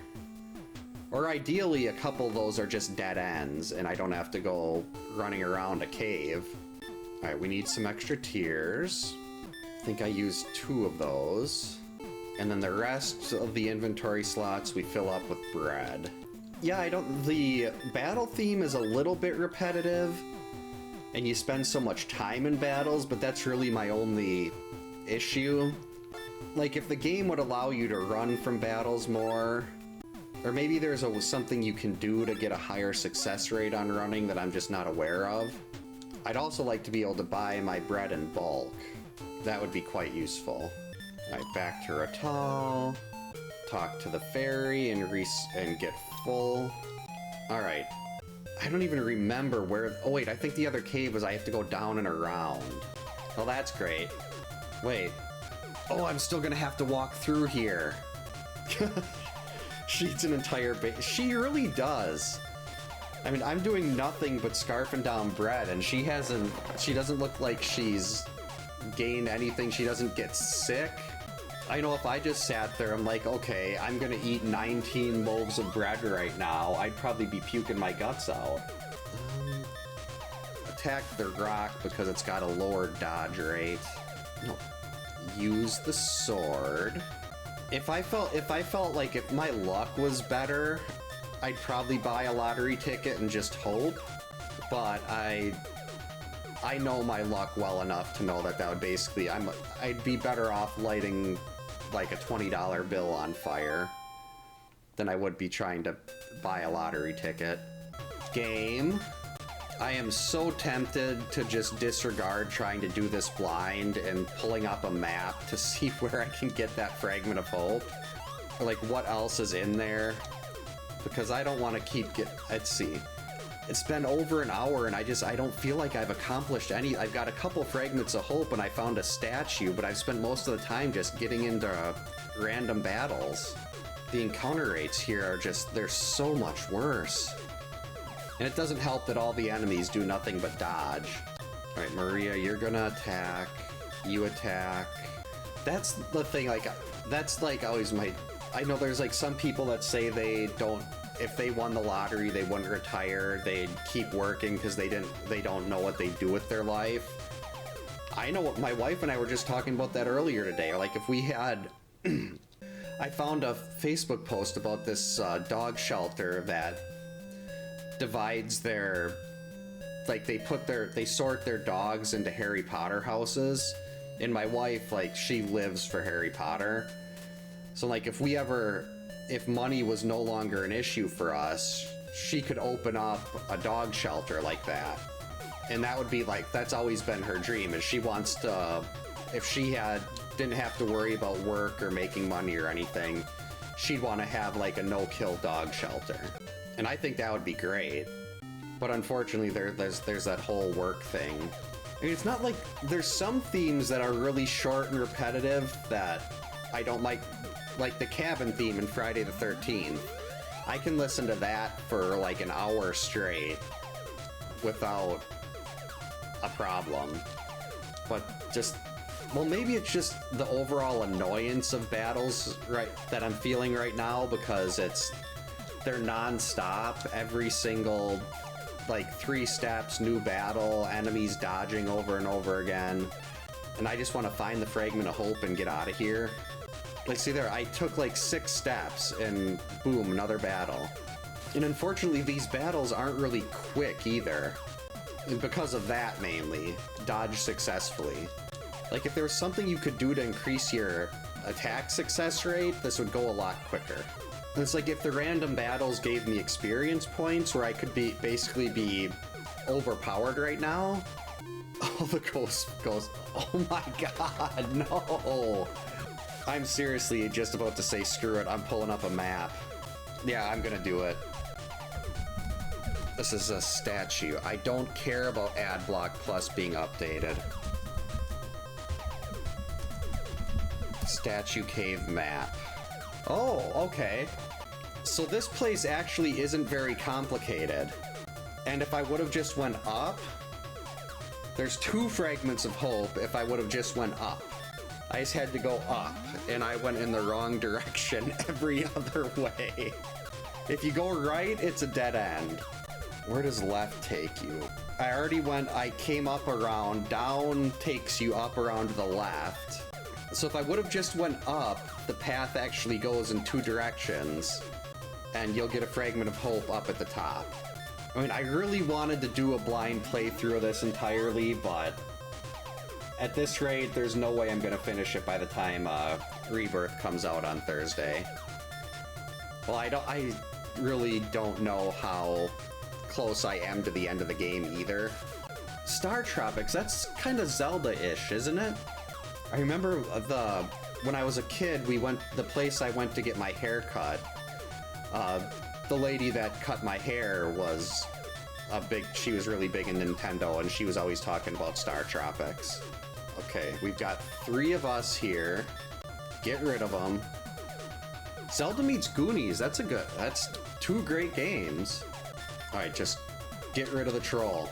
Or ideally, a couple of those are just dead ends, and I don't have to go running around a cave. Alright, we need some extra tears. I think I used 2 of those. And then the rest of the inventory slots we fill up with bread. Yeah, the battle theme is a little bit repetitive, and you spend so much time in battles, but that's really my only issue. Like, if the game would allow you to run from battles more, or maybe there's something you can do to get a higher success rate on running that I'm just not aware of. I'd also like to be able to buy my bread in bulk. That would be quite useful. Alright, back to Ratal. Talk to the fairy and get full. Alright. I don't even remember where... Oh wait, I think the other cave was I have to go down and around. Well, that's great. Wait. Oh, I'm still gonna have to walk through here. She eats an entire base. She really does. I mean, I'm doing nothing but scarfing down bread, and she doesn't look like she's gained anything. She doesn't get sick. I know if I just sat there, I'm like, okay, I'm gonna eat 19 loaves of bread right now, I'd probably be puking my guts out. Attack the rock because it's got a lower dodge rate. No. Use the sword. If I felt like if my luck was better, I'd probably buy a lottery ticket and just hope. But I know my luck well enough to know that would basically, I'd be better off lighting like a $20 bill on fire than I would be trying to buy a lottery ticket. Game. I am so tempted to just disregard trying to do this blind and pulling up a map to see where I can get that Fragment of Hope. Or like what else is in there. Because I don't want to let's see. It's been over an hour and I don't feel like I've accomplished any. I've got a couple Fragments of Hope and I found a statue, but I've spent most of the time just getting into random battles. The encounter rates here are they're so much worse. And it doesn't help that all the enemies do nothing but dodge. Alright, Maria, you're gonna attack. You attack. That's the thing, like, that's like always I know there's like some people that say if they won the lottery, they wouldn't retire, they'd keep working because they don't know what they do with their life. I know what my wife and I were just talking about that earlier today. Like if we had, I found a Facebook post about this dog shelter that divides their, like they sort their dogs into Harry Potter houses, and my wife, like, she lives for Harry Potter. So like if money was no longer an issue for us, she could open up a dog shelter like that. And that would be like, that's always been her dream, is she wants to, if she didn't have to worry about work or making money or anything, she'd want to have like a no-kill dog shelter. And I think that would be great. But unfortunately, there's that whole work thing. I mean, it's not like, there's some themes that are really short and repetitive that I don't like the cabin theme in Friday the 13th. I can listen to that for like an hour straight without a problem. But well, maybe it's just the overall annoyance of battles that I'm feeling right now, because they're non-stop. Every single, like, 3 steps, new battle, enemies dodging over and over again. And I just want to find the Fragment of Hope and get out of here. Like, see there, I took like 6 steps and boom, another battle. And unfortunately, these battles aren't really quick either. And because of that, mainly, dodge successfully. Like, if there was something you could do to increase your attack success rate, this would go a lot quicker. And it's like if the random battles gave me experience points where I could basically be overpowered right now. Oh, the ghost goes, oh my god, no! I'm seriously just about to say screw it, I'm pulling up a map. Yeah, I'm gonna do it. This is a statue. I don't care about Adblock Plus being updated. Statue Cave map. Oh, okay. So this place actually isn't very complicated. And if I would have just went up, there's 2 fragments of hope if I would have just went up. I just had to go up, and I went in the wrong direction every other way. If you go right, it's a dead end. Where does left take you? I came up around, down takes you up around to the left. So if I would have just went up, the path actually goes in 2 directions, and you'll get a fragment of hope up at the top. I mean, I really wanted to do a blind playthrough of this entirely, but at this rate, there's no way I'm gonna finish it by the time Rebirth comes out on Thursday. Well, I really don't know how close I am to the end of the game either. Star Tropics, that's kind of Zelda-ish, isn't it? I remember when I was a kid, the place I went to get my hair cut, the lady that cut my hair was she was really big in Nintendo, and she was always talking about Star Tropics. Okay, we've got 3 of us here. Get rid of them. Zelda meets Goonies, that's 2 great games. Alright, just get rid of the troll.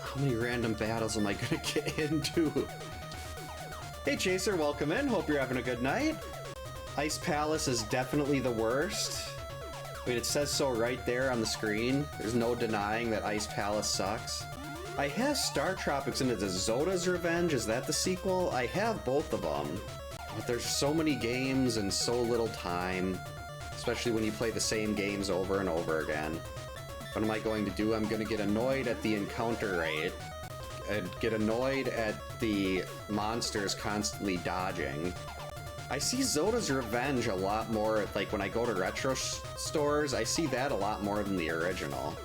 How many random battles am I gonna get into? Hey Chaser, welcome in, hope you're having a good night. Ice Palace is definitely the worst. Wait, it says so right there on the screen. There's no denying that Ice Palace sucks. I have Star Tropics and it's Zoda's Revenge. Is that the sequel? I have both of them. But there's so many games and so little time. Especially when you play the same games over and over again. What am I going to do? I'm going to get annoyed at the encounter rate. And get annoyed at the monsters constantly dodging. I see Zoda's Revenge a lot more, like when I go to retro stores, I see that a lot more than the original.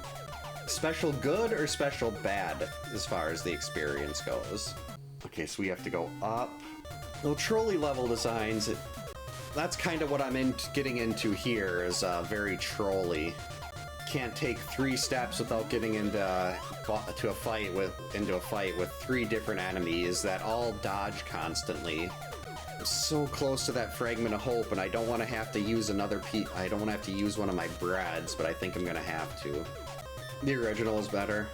Special good or special bad as far as the experience goes? Okay, so we have to go up. Well, trolley level designs, that's kind of what I'm getting into here, is very trolly. Can't take 3 steps without getting into a fight with 3 different enemies that all dodge constantly. I'm so close to that fragment of hope, and I don't want to have to use I don't want to have to use one of my breads, but I think I'm gonna have to. The original is better.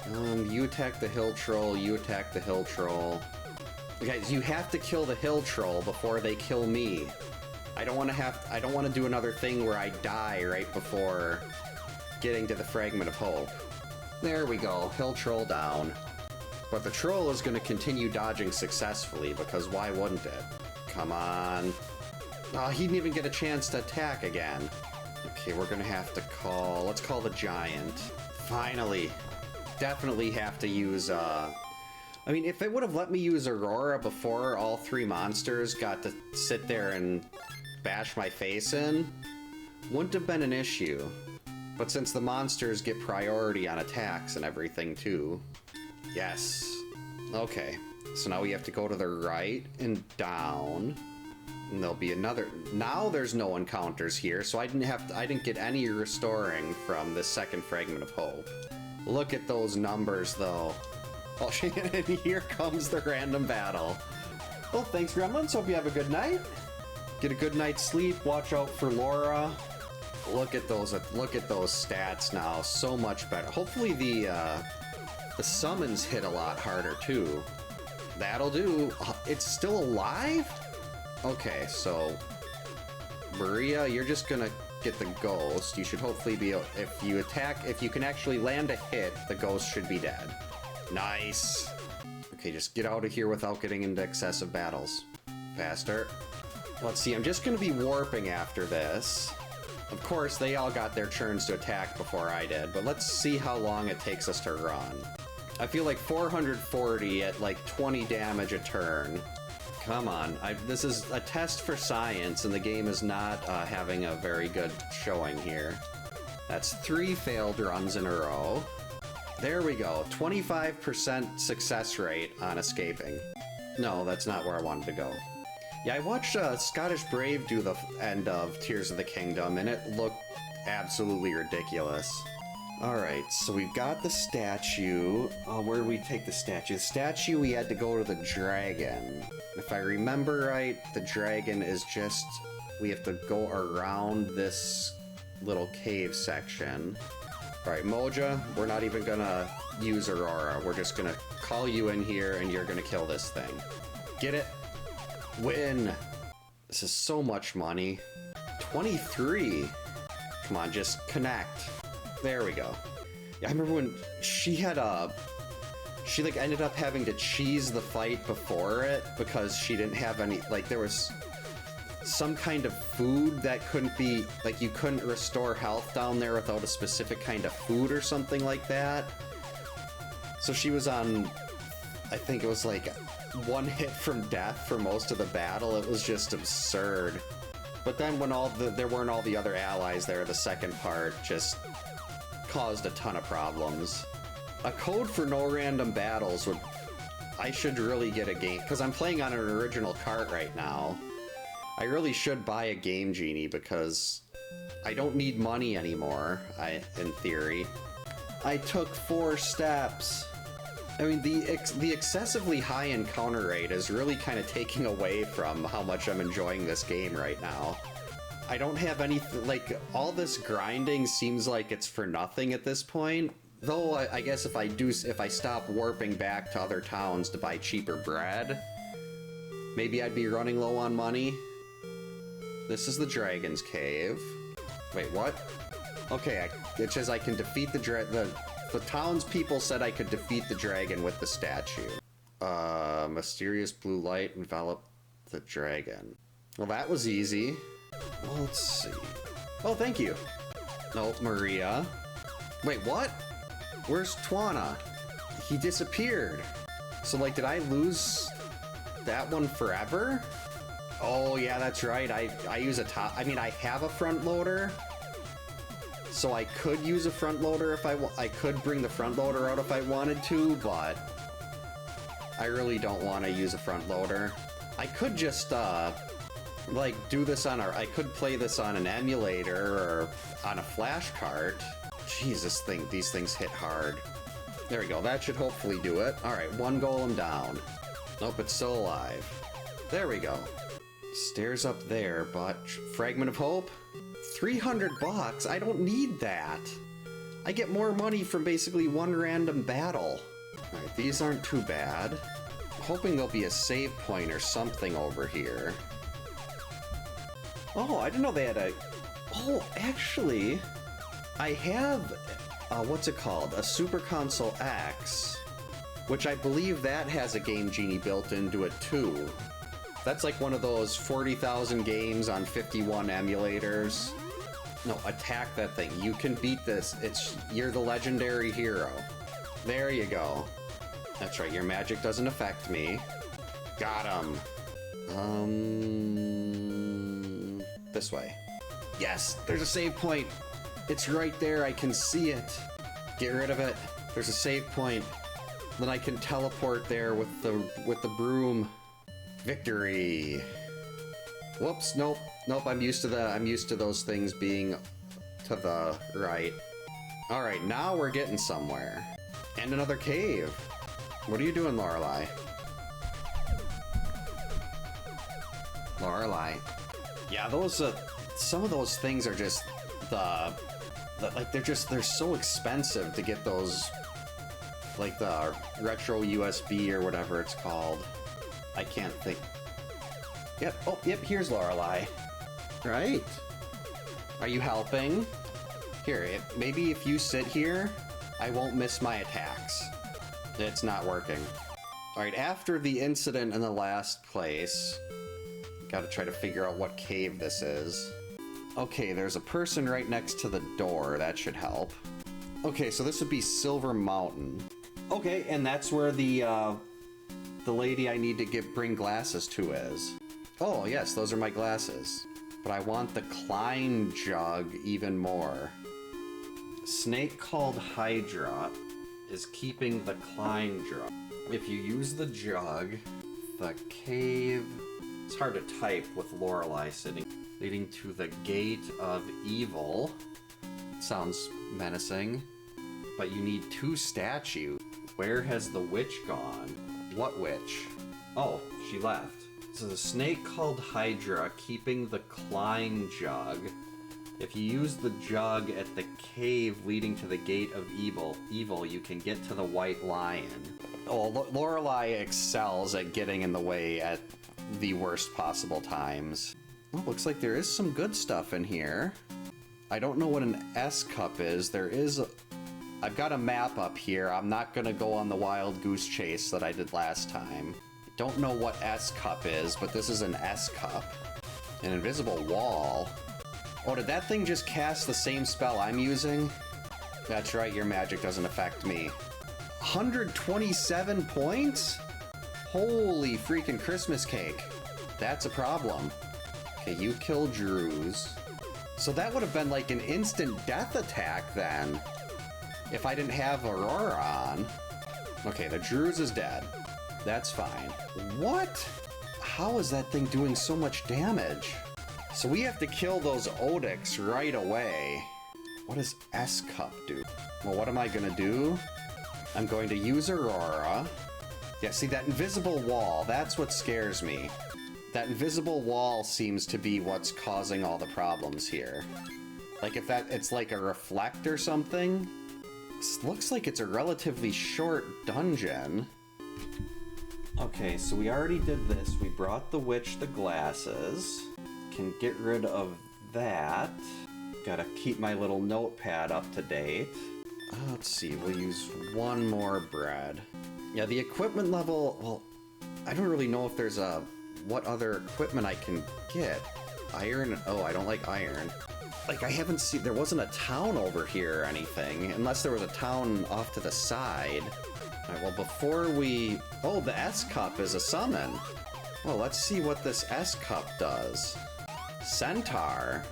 You attack the hill troll, you attack the hill troll. Guys, you have to kill the hill troll before they kill me. I don't want to do another thing where I die right before getting to the fragment of hope. There we go, hill troll down. But the troll is going to continue dodging successfully, because why wouldn't it? Come on. Oh, he didn't even get a chance to attack again. Okay, we're going to have to let's call the giant. Finally. Definitely have to use, I mean, if it would have let me use Aurora before all 3 monsters got to sit there and bash my face in, wouldn't have been an issue. But since the monsters get priority on attacks and everything too. Yes. Okay. So now we have to go to the right and down. And there'll be another. Now there's no encounters here, so I didn't get any restoring from the second fragment of hope. Look at those numbers though. Oh, and here comes the random battle. Well, thanks Gremlins. Hope you have a good night. Get a good night's sleep. Watch out for Laura. Look at those stats now. So much better. Hopefully the summons hit a lot harder too. That'll do. It's still alive? Okay, so Maria, you're just gonna get the ghost. You should hopefully be able, if you can actually land a hit, the ghost should be dead. Nice. Okay, just get out of here without getting into excessive battles. Faster. Let's see, I'm just gonna be warping after this. Of course, they all got their turns to attack before I did, but let's see how long it takes us to run. I feel like 440 at like 20 damage a turn. Come on, this is a test for science, and the game is not having a very good showing here. That's 3 failed runs in a row. There we go, 25% success rate on escaping. No, that's not where I wanted to go. Yeah, I watched Scottish Brave do the end of Tears of the Kingdom, and it looked absolutely ridiculous. Alright, so we've got the statue. Where do we take the statue? The statue, we had to go to the dragon. If I remember right, the dragon is just... we have to go around this little cave section. Alright, Moja, we're not even gonna use Aurora. We're just gonna call you in here and you're gonna kill this thing. Get it? Win! This is so much money. 23! Come on, just connect. There we go. Yeah, I remember when she had she like ended up having to cheese the fight before it because she didn't have any, like there was some kind of food that couldn't be, like you couldn't restore health down there without a specific kind of food or something like that. So she was on, I think it was like one hit from death for most of the battle. It was just absurd. But then when there weren't all the other allies there, the second part just caused a ton of problems. A code for no random battles would... I should really get a game, because I'm playing on an original cart right now. I really should buy a Game Genie because I don't need money anymore, in theory. I took 4 steps. I mean, the excessively high encounter rate is really kind of taking away from how much I'm enjoying this game right now. I don't have anything, like, all this grinding seems like it's for nothing at this point. Though, I guess if I stop warping back to other towns to buy cheaper bread, maybe I'd be running low on money. This is the Dragon's Cave. Wait, what? Okay, it says I can defeat the townspeople said I could defeat the dragon with the statue. Mysterious blue light enveloped the dragon. Well, that was easy. Well, let's see. Oh, thank you. No, Maria. Wait, what? Where's Twana? He disappeared. So, like, did I lose that one forever? Oh, yeah, that's right. I use a top... I mean, I have a front loader. So I could use a front loader if I could bring the front loader out if I wanted to, but I really don't want to use a front loader. I could just, like, do this on I could play this on an emulator or on a flash cart. Jeez, these things hit hard. There we go, that should hopefully do it. Alright, 1 golem down. Nope, it's still alive. There we go. Stairs up there, but Fragment of Hope? 300 bucks? I don't need that. I get more money from basically one random battle. Alright, these aren't too bad. I'm hoping there'll be a save point or something over here. Oh, I didn't know they had a... Oh, actually, I have, what's it called? A Super Console X, which I believe that has a Game Genie built into it too. That's like one of those 40,000 games on 51 emulators. No, attack that thing. You can beat this. You're the legendary hero. There you go. That's right, your magic doesn't affect me. Got him. This way. Yes, there's a save point. It's right there, I can see it. Get rid of it. There's a save point. Then I can teleport there with the broom. Victory. Whoops, nope. Nope, I'm used to those things being to the right. Alright, now we're getting somewhere. And another cave. What are you doing, Lorelei? Lorelei. Yeah, those, some of those things are just like, they're so expensive to get those, like the retro USB or whatever it's called. I can't think. Yep, oh, yep, here's Lorelei. Right. Are you helping? Here, maybe if you sit here, I won't miss my attacks. It's not working. Alright, after the incident in the last place, gotta try to figure out what cave this is. Okay, there's a person right next to the door. That should help. Okay, so this would be Silver Mountain. Okay, and that's where the lady I need to bring glasses to is. Oh, yes, those are my glasses. But I want the Klein jug even more. Snake called Hydra is keeping the Klein jug. If you use the jug, the cave... It's hard to type with Lorelei sitting. Leading to the Gate of Evil. Sounds menacing. But you need 2 statues. Where has the witch gone? What witch? Oh, she left. So the snake called Hydra keeping the Klein jug. If you use the jug at the cave leading to the gate of evil, you can get to the white lion. Oh, Lorelei excels at getting in the way at the worst possible times. Oh, looks like there is some good stuff in here. I don't know what an S cup is. I've got a map up here. I'm not gonna go on the wild goose chase that I did last time. Don't know what S cup is, but this is an S cup. An invisible wall. Oh, did that thing just cast the same spell I'm using? That's right, your magic doesn't affect me. 127 points? Holy freaking Christmas cake. That's a problem. Okay, you killed Drew's. So that would have been like an instant death attack then, if I didn't have Aurora on. Okay, the Drew's is dead. That's fine. What? How is that thing doing so much damage? So we have to kill those Odix right away. What does S Cup do? Well, what am I gonna do? I'm going to use Aurora. Yeah, see that invisible wall, that's what scares me. That invisible wall seems to be what's causing all the problems here. Like if it's like a reflect or something. This looks like it's a relatively short dungeon. Okay, so we already did this. We brought the witch the glasses. Can get rid of that. Gotta keep my little notepad up to date. Let's see, we'll use 1 more bread. Yeah, the equipment level, well, I don't really know if there's what other equipment I can get. Iron, oh, I don't like iron. Like, I haven't seen, there wasn't a town over here or anything, unless there was a town off to the side. All right, well, before we, oh, the S Cup is a summon. Well, let's see what this S Cup does. Centaur,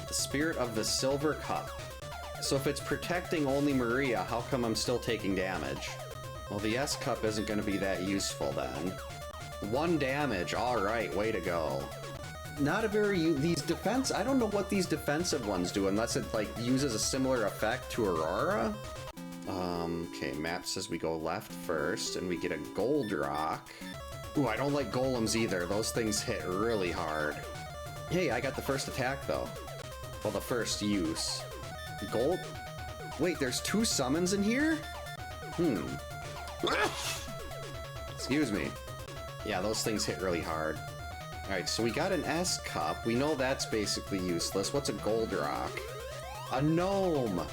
the spirit of the silver cup. So if it's protecting only Maria, how come I'm still taking damage? Well, the S Cup isn't going to be that useful then. 1 damage, alright, way to go. Not a very, these defense, I don't know what these defensive ones do unless it like uses a similar effect to Aurora. Okay, map says we go left first and we get a gold rock. Ooh, I don't like golems either, those things hit really hard. Hey, I got the first attack though. Well, the first use. Gold? Wait, there's 2 summons in here? Excuse me. Yeah, those things hit really hard. Alright, so we got an S Cup. We know that's basically useless. What's a gold rock? A gnome!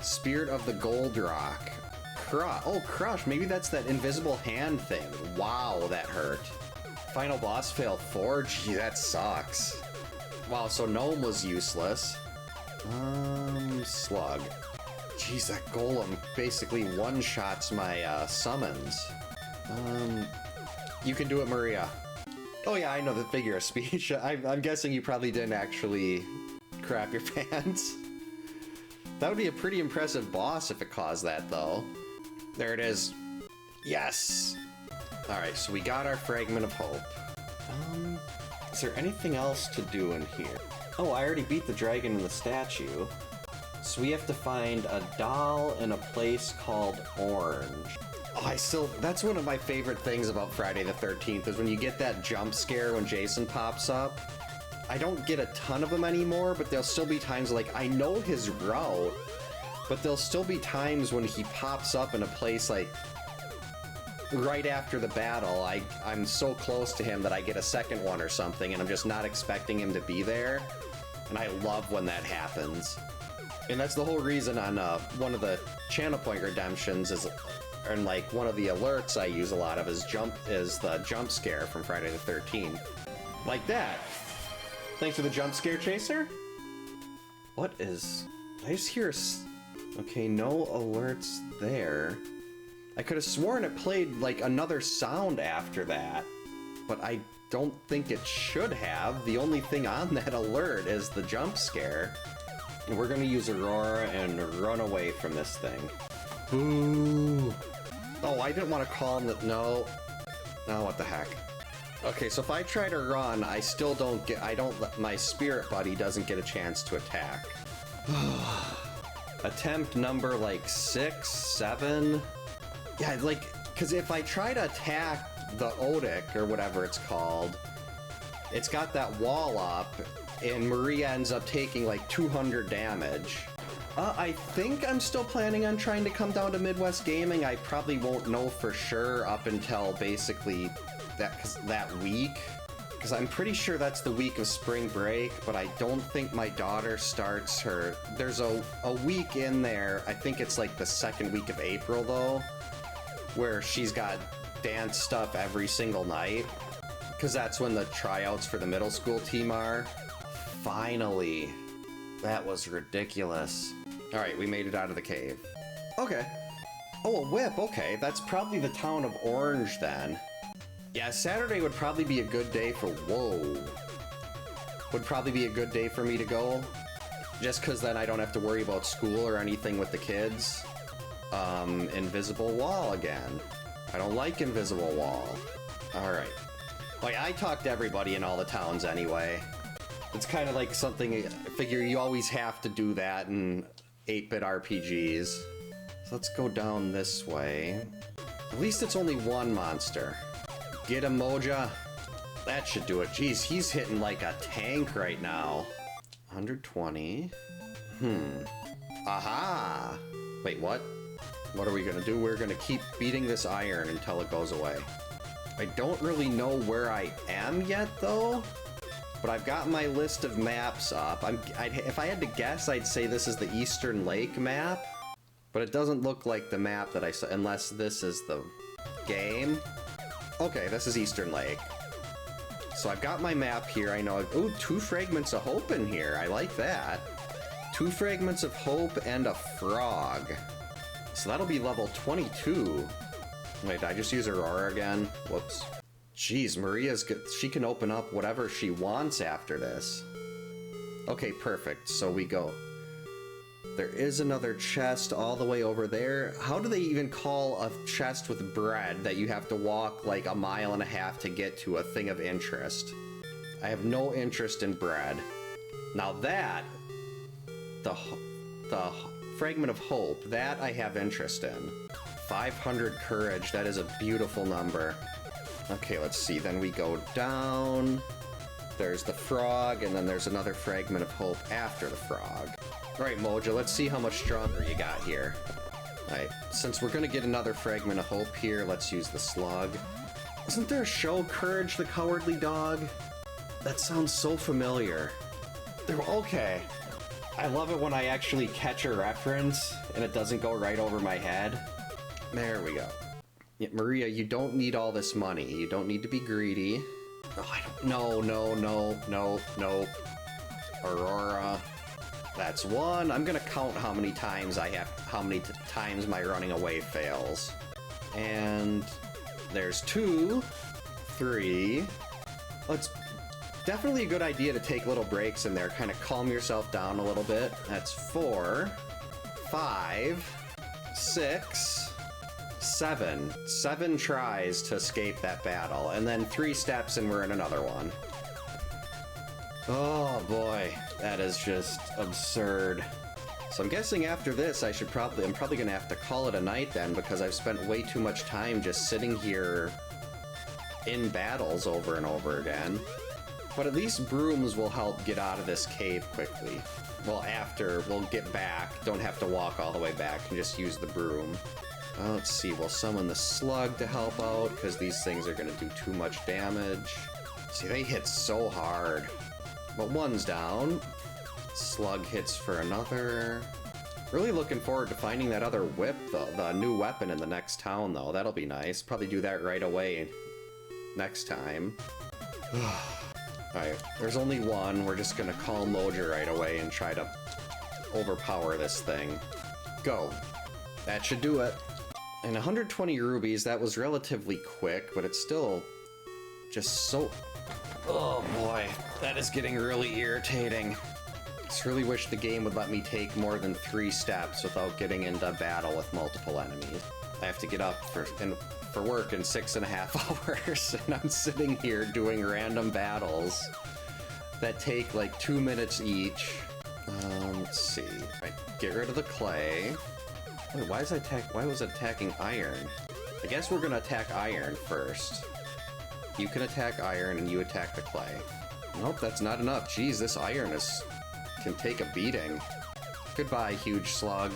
Spirit of the gold rock. Crush. Maybe that's that invisible hand thing. Wow, that hurt. Final boss fail 4? Gee, that sucks. Wow, so gnome was useless. Slug. Jeez, that golem basically one-shots my summons. You can do it, Maria. Oh yeah, I know the figure of speech. I'm guessing you probably didn't actually crap your pants. That would be a pretty impressive boss if it caused that, though. There it is. Yes! Alright, so we got our Fragment of Hope. Is there anything else to do in here? Oh, I already beat the dragon and the statue. So we have to find a doll in a place called Orange. Oh, that's one of my favorite things about Friday the 13th is when you get that jump scare when Jason pops up. I don't get a ton of them anymore, but there'll still be times like, I know his route, but there'll still be times when he pops up in a place like right after the battle. I'm so close to him that I get a second one or something, and I'm just not expecting him to be there. And I love when that happens. And that's the whole reason on one of the channel point redemptions is, and like one of the alerts I use a lot of is the jump scare from Friday the 13th. Like that. Thanks for the jump scare, Chaser. What is... I just hear okay, no alerts there. I could have sworn it played like another sound after that, but I don't think it should have. The only thing on that alert is the jump scare. And we're gonna use Aurora and run away from this thing. Boo! Oh, I didn't want to call him that. No. Oh, what the heck. Okay, so if I try to run, I still don't get, my spirit buddy doesn't get a chance to attack. Attempt number like 6, 7. Yeah, like, because if I try to attack the Odic or whatever it's called, it's got that wall up, and Maria ends up taking like 200 damage. I think I'm still planning on trying to come down to Midwest Gaming. I probably won't know for sure up until basically that week. Because I'm pretty sure that's the week of spring break, but I don't think my daughter starts her... There's a week in there, I think it's like the second week of April though, where she's got dance stuff every single night. Because that's when the tryouts for the middle school team are. Finally. That was ridiculous. Alright, we made it out of the cave. Okay. Oh, a whip, okay. That's probably the town of Orange then. Yeah, Saturday would probably be a good day for... Whoa. Would probably be a good day for me to go. Just because then I don't have to worry about school or anything with the kids. Invisible wall again. I don't like invisible wall. Alright. Like, I talk to everybody in all the towns anyway. It's kind of like something, I figure you always have to do that in 8-bit RPGs. So let's go down this way. At least it's only one monster. Get him, Moja. That should do it. Jeez, he's hitting like a tank right now. 120. Aha! Wait, what? What are we gonna do? We're gonna keep beating this iron until it goes away. I don't really know where I am yet, though. But I've got my list of maps up. If I had to guess, I'd say this is the Eastern Lake map. But it doesn't look like the map that I saw, unless this is the game. Okay, this is Eastern Lake. So I've got my map here. I know. Ooh, 2 fragments of hope in here. I like that. 2 fragments of hope and a frog. So that'll be level 22. Wait, did I just use Aurora again? Whoops. Jeez, Maria's good. She can open up whatever she wants after this. Okay, perfect. So we go. There is another chest all the way over there. How do they even call a chest with bread that you have to walk like 1.5 miles to get to a thing of interest? I have no interest in bread. Now that, the fragment of hope, that I have interest in. 500 courage, that is a beautiful number. Okay, let's see, then we go down. There's the frog, and then there's another fragment of hope after the frog. Alright, Moja, let's see how much stronger you got here. Alright, since we're gonna get another fragment of hope here, let's use the slug. Isn't there a show, Courage the Cowardly Dog? That sounds so familiar. Okay. I love it when I actually catch a reference, and it doesn't go right over my head. There we go. Yeah, Maria, you don't need all this money. You don't need to be greedy. Oh, I don't... No. Aurora. That's 1. I'm gonna count how many times times my running away fails. And there's 2, 3. It's definitely a good idea to take little breaks in there, kind of calm yourself down a little bit. That's 4, 5, 6, 7. 7 tries to escape that battle, and then 3 steps and we're in another one. Oh boy, that is just absurd. So I'm guessing after this I'm probably gonna have to call it a night then, because I've spent way too much time just sitting here in battles over and over again. But at least brooms will help get out of this cave quickly. Well, after we'll get back, don't have to walk all the way back and just use the broom. Let's see, we'll summon the slug to help out, because these things are going to do too much damage. See, they hit so hard. But 1's down. Slug hits for another. Really looking forward to finding that other whip, though. The new weapon in the next town, though. That'll be nice. Probably do that right away next time. Alright, there's only 1. We're just going to call Moja right away and try to overpower this thing. Go. That should do it. And 120 rubies, that was relatively quick, but it's still just so... Oh boy, that is getting really irritating. Just really wish the game would let me take more than 3 steps without getting into battle with multiple enemies. I have to get up for work in 6.5 hours, and I'm sitting here doing random battles that take like 2 minutes each. Let's see. Right, get rid of the clay. Wait, why was it attacking iron? I guess we're gonna attack iron first. You can attack iron and you attack the clay. Nope, that's not enough. Jeez, this iron can take a beating. Goodbye, huge slug.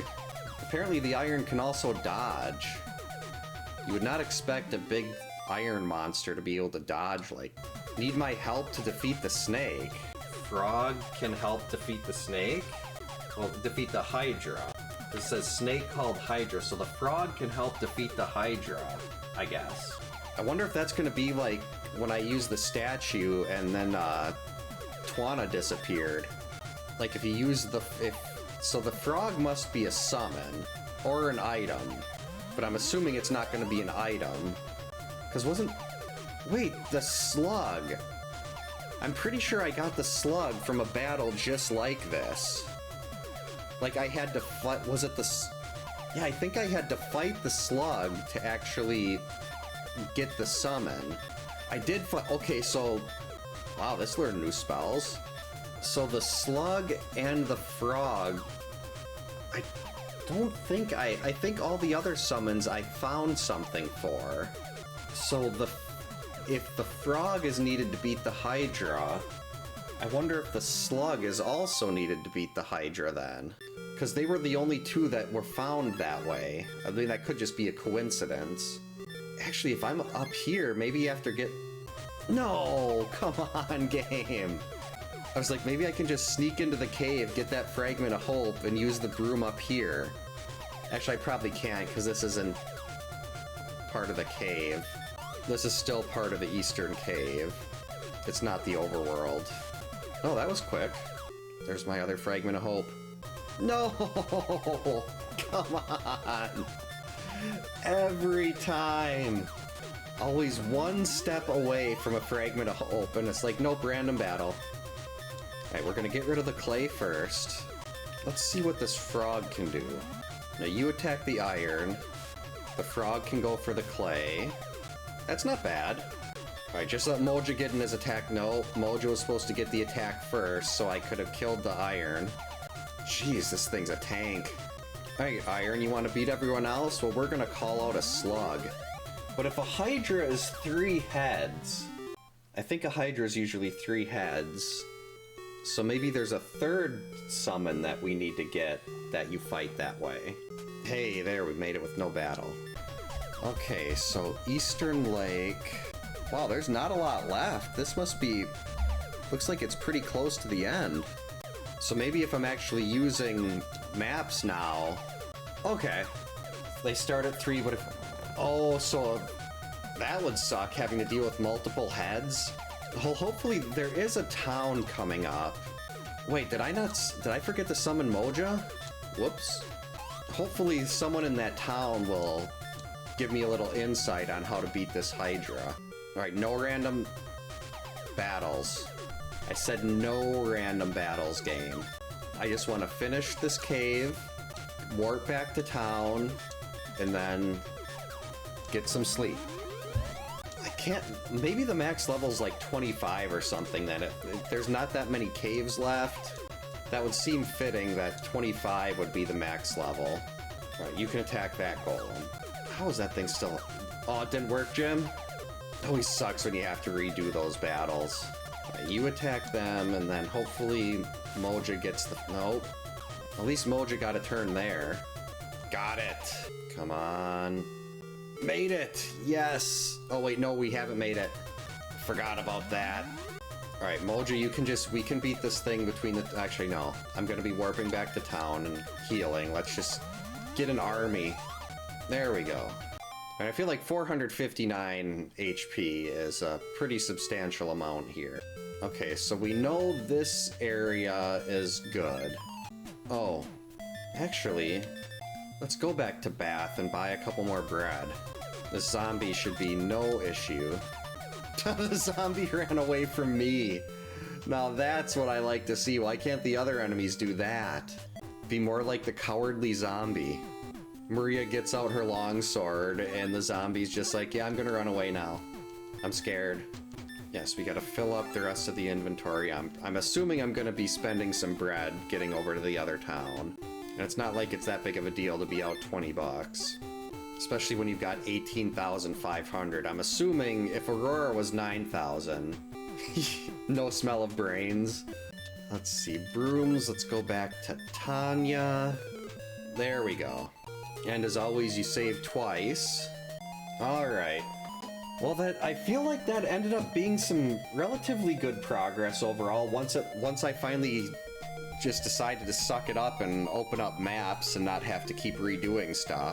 Apparently the iron can also dodge. You would not expect a big iron monster to be able to dodge like... Need my help to defeat the snake. Frog can help defeat the snake? Well, defeat the Hydra. It says snake called Hydra, so the frog can help defeat the Hydra, I guess. I wonder if that's gonna be like when I use the statue and then Twana disappeared. Like if you use the... So the frog must be a summon or an item, but I'm assuming it's not gonna be an item. Cause wasn't... Wait, the slug. I'm pretty sure I got the slug from a battle just like this. Like I had to fight, was it the... Yeah, I think I had to fight the slug to actually get the summon. I did fight, okay, so... Wow, this learned new spells. So the slug and the frog... I don't think I think all the other summons I found something for. So if the frog is needed to beat the Hydra, I wonder if the slug is also needed to beat the Hydra then. Because they were the only two that were found that way. I mean, that could just be a coincidence. Actually, if I'm up here, maybe after No! Come on, game! I was like, maybe I can just sneak into the cave, get that fragment of hope, and use the broom up here. Actually, I probably can't, because this isn't part of the cave. This is still part of the Eastern Cave. It's not the overworld. Oh, that was quick. There's my other fragment of hope. No! Come on! Every time! Always one step away from a fragment of hope, and it's like, nope, random battle. Alright, we're gonna get rid of the clay first. Let's see what this frog can do. Now you attack the iron. The frog can go for the clay. That's not bad. Alright, just let Mojo get in his attack. No, Mojo was supposed to get the attack first, so I could have killed the iron. Jeez, this thing's a tank. Alright, iron, you want to beat everyone else? Well, we're gonna call out a slug. But if a Hydra is 3 heads... I think a Hydra is usually 3 heads. So maybe there's a 3rd summon that we need to get that you fight that way. Hey, there, we made it with no battle. Okay, so Eastern Lake... Wow, there's not a lot left. This must be... Looks like it's pretty close to the end. So maybe if I'm actually using maps now... Okay. They start at 3, but if... Oh, so... That would suck, having to deal with multiple heads. Well, hopefully there is a town coming up. Wait, did I forget to summon Moja? Whoops. Hopefully someone in that town will give me a little insight on how to beat this Hydra. Alright, no random battles. I said no random battles, game. I just want to finish this cave, warp back to town, and then get some sleep. Maybe the max level's like 25 or something, then there's not that many caves left. That would seem fitting that 25 would be the max level. Alright, you can attack that golem. How is that thing still... Oh, it didn't work, Jim? It always sucks when you have to redo those battles. Right, you attack them, and then hopefully Moja gets the... Nope. At least Moja got a turn there. Got it! Come on... Made it! Yes! Oh wait, no, we haven't made it. Forgot about that. Alright, Moja, we can beat this thing between the... Actually, no. I'm gonna be warping back to town and healing. Let's just get an army. There we go. And I feel like 459 HP is a pretty substantial amount here. Okay, so we know this area is good. Oh, actually... Let's go back to Bath and buy a couple more bread. The zombie should be no issue. The zombie ran away from me. Now that's what I like to see. Why can't the other enemies do that? Be more like the cowardly zombie. Maria gets out her longsword and the zombie's just like, yeah, I'm gonna run away now. I'm scared. Yes, we gotta fill up the rest of the inventory. I'm assuming I'm gonna be spending some bread getting over to the other town. And it's not like it's that big of a deal to be out 20 bucks. Especially when you've got 18,500. I'm assuming if Aurora was 9,000, no smell of brains. Let's see, brooms, let's go back to Tanya. There we go. And as always, you save twice. Alright. Well, I feel like that ended up being some relatively good progress overall once I finally just decided to suck it up and open up maps and not have to keep redoing stuff.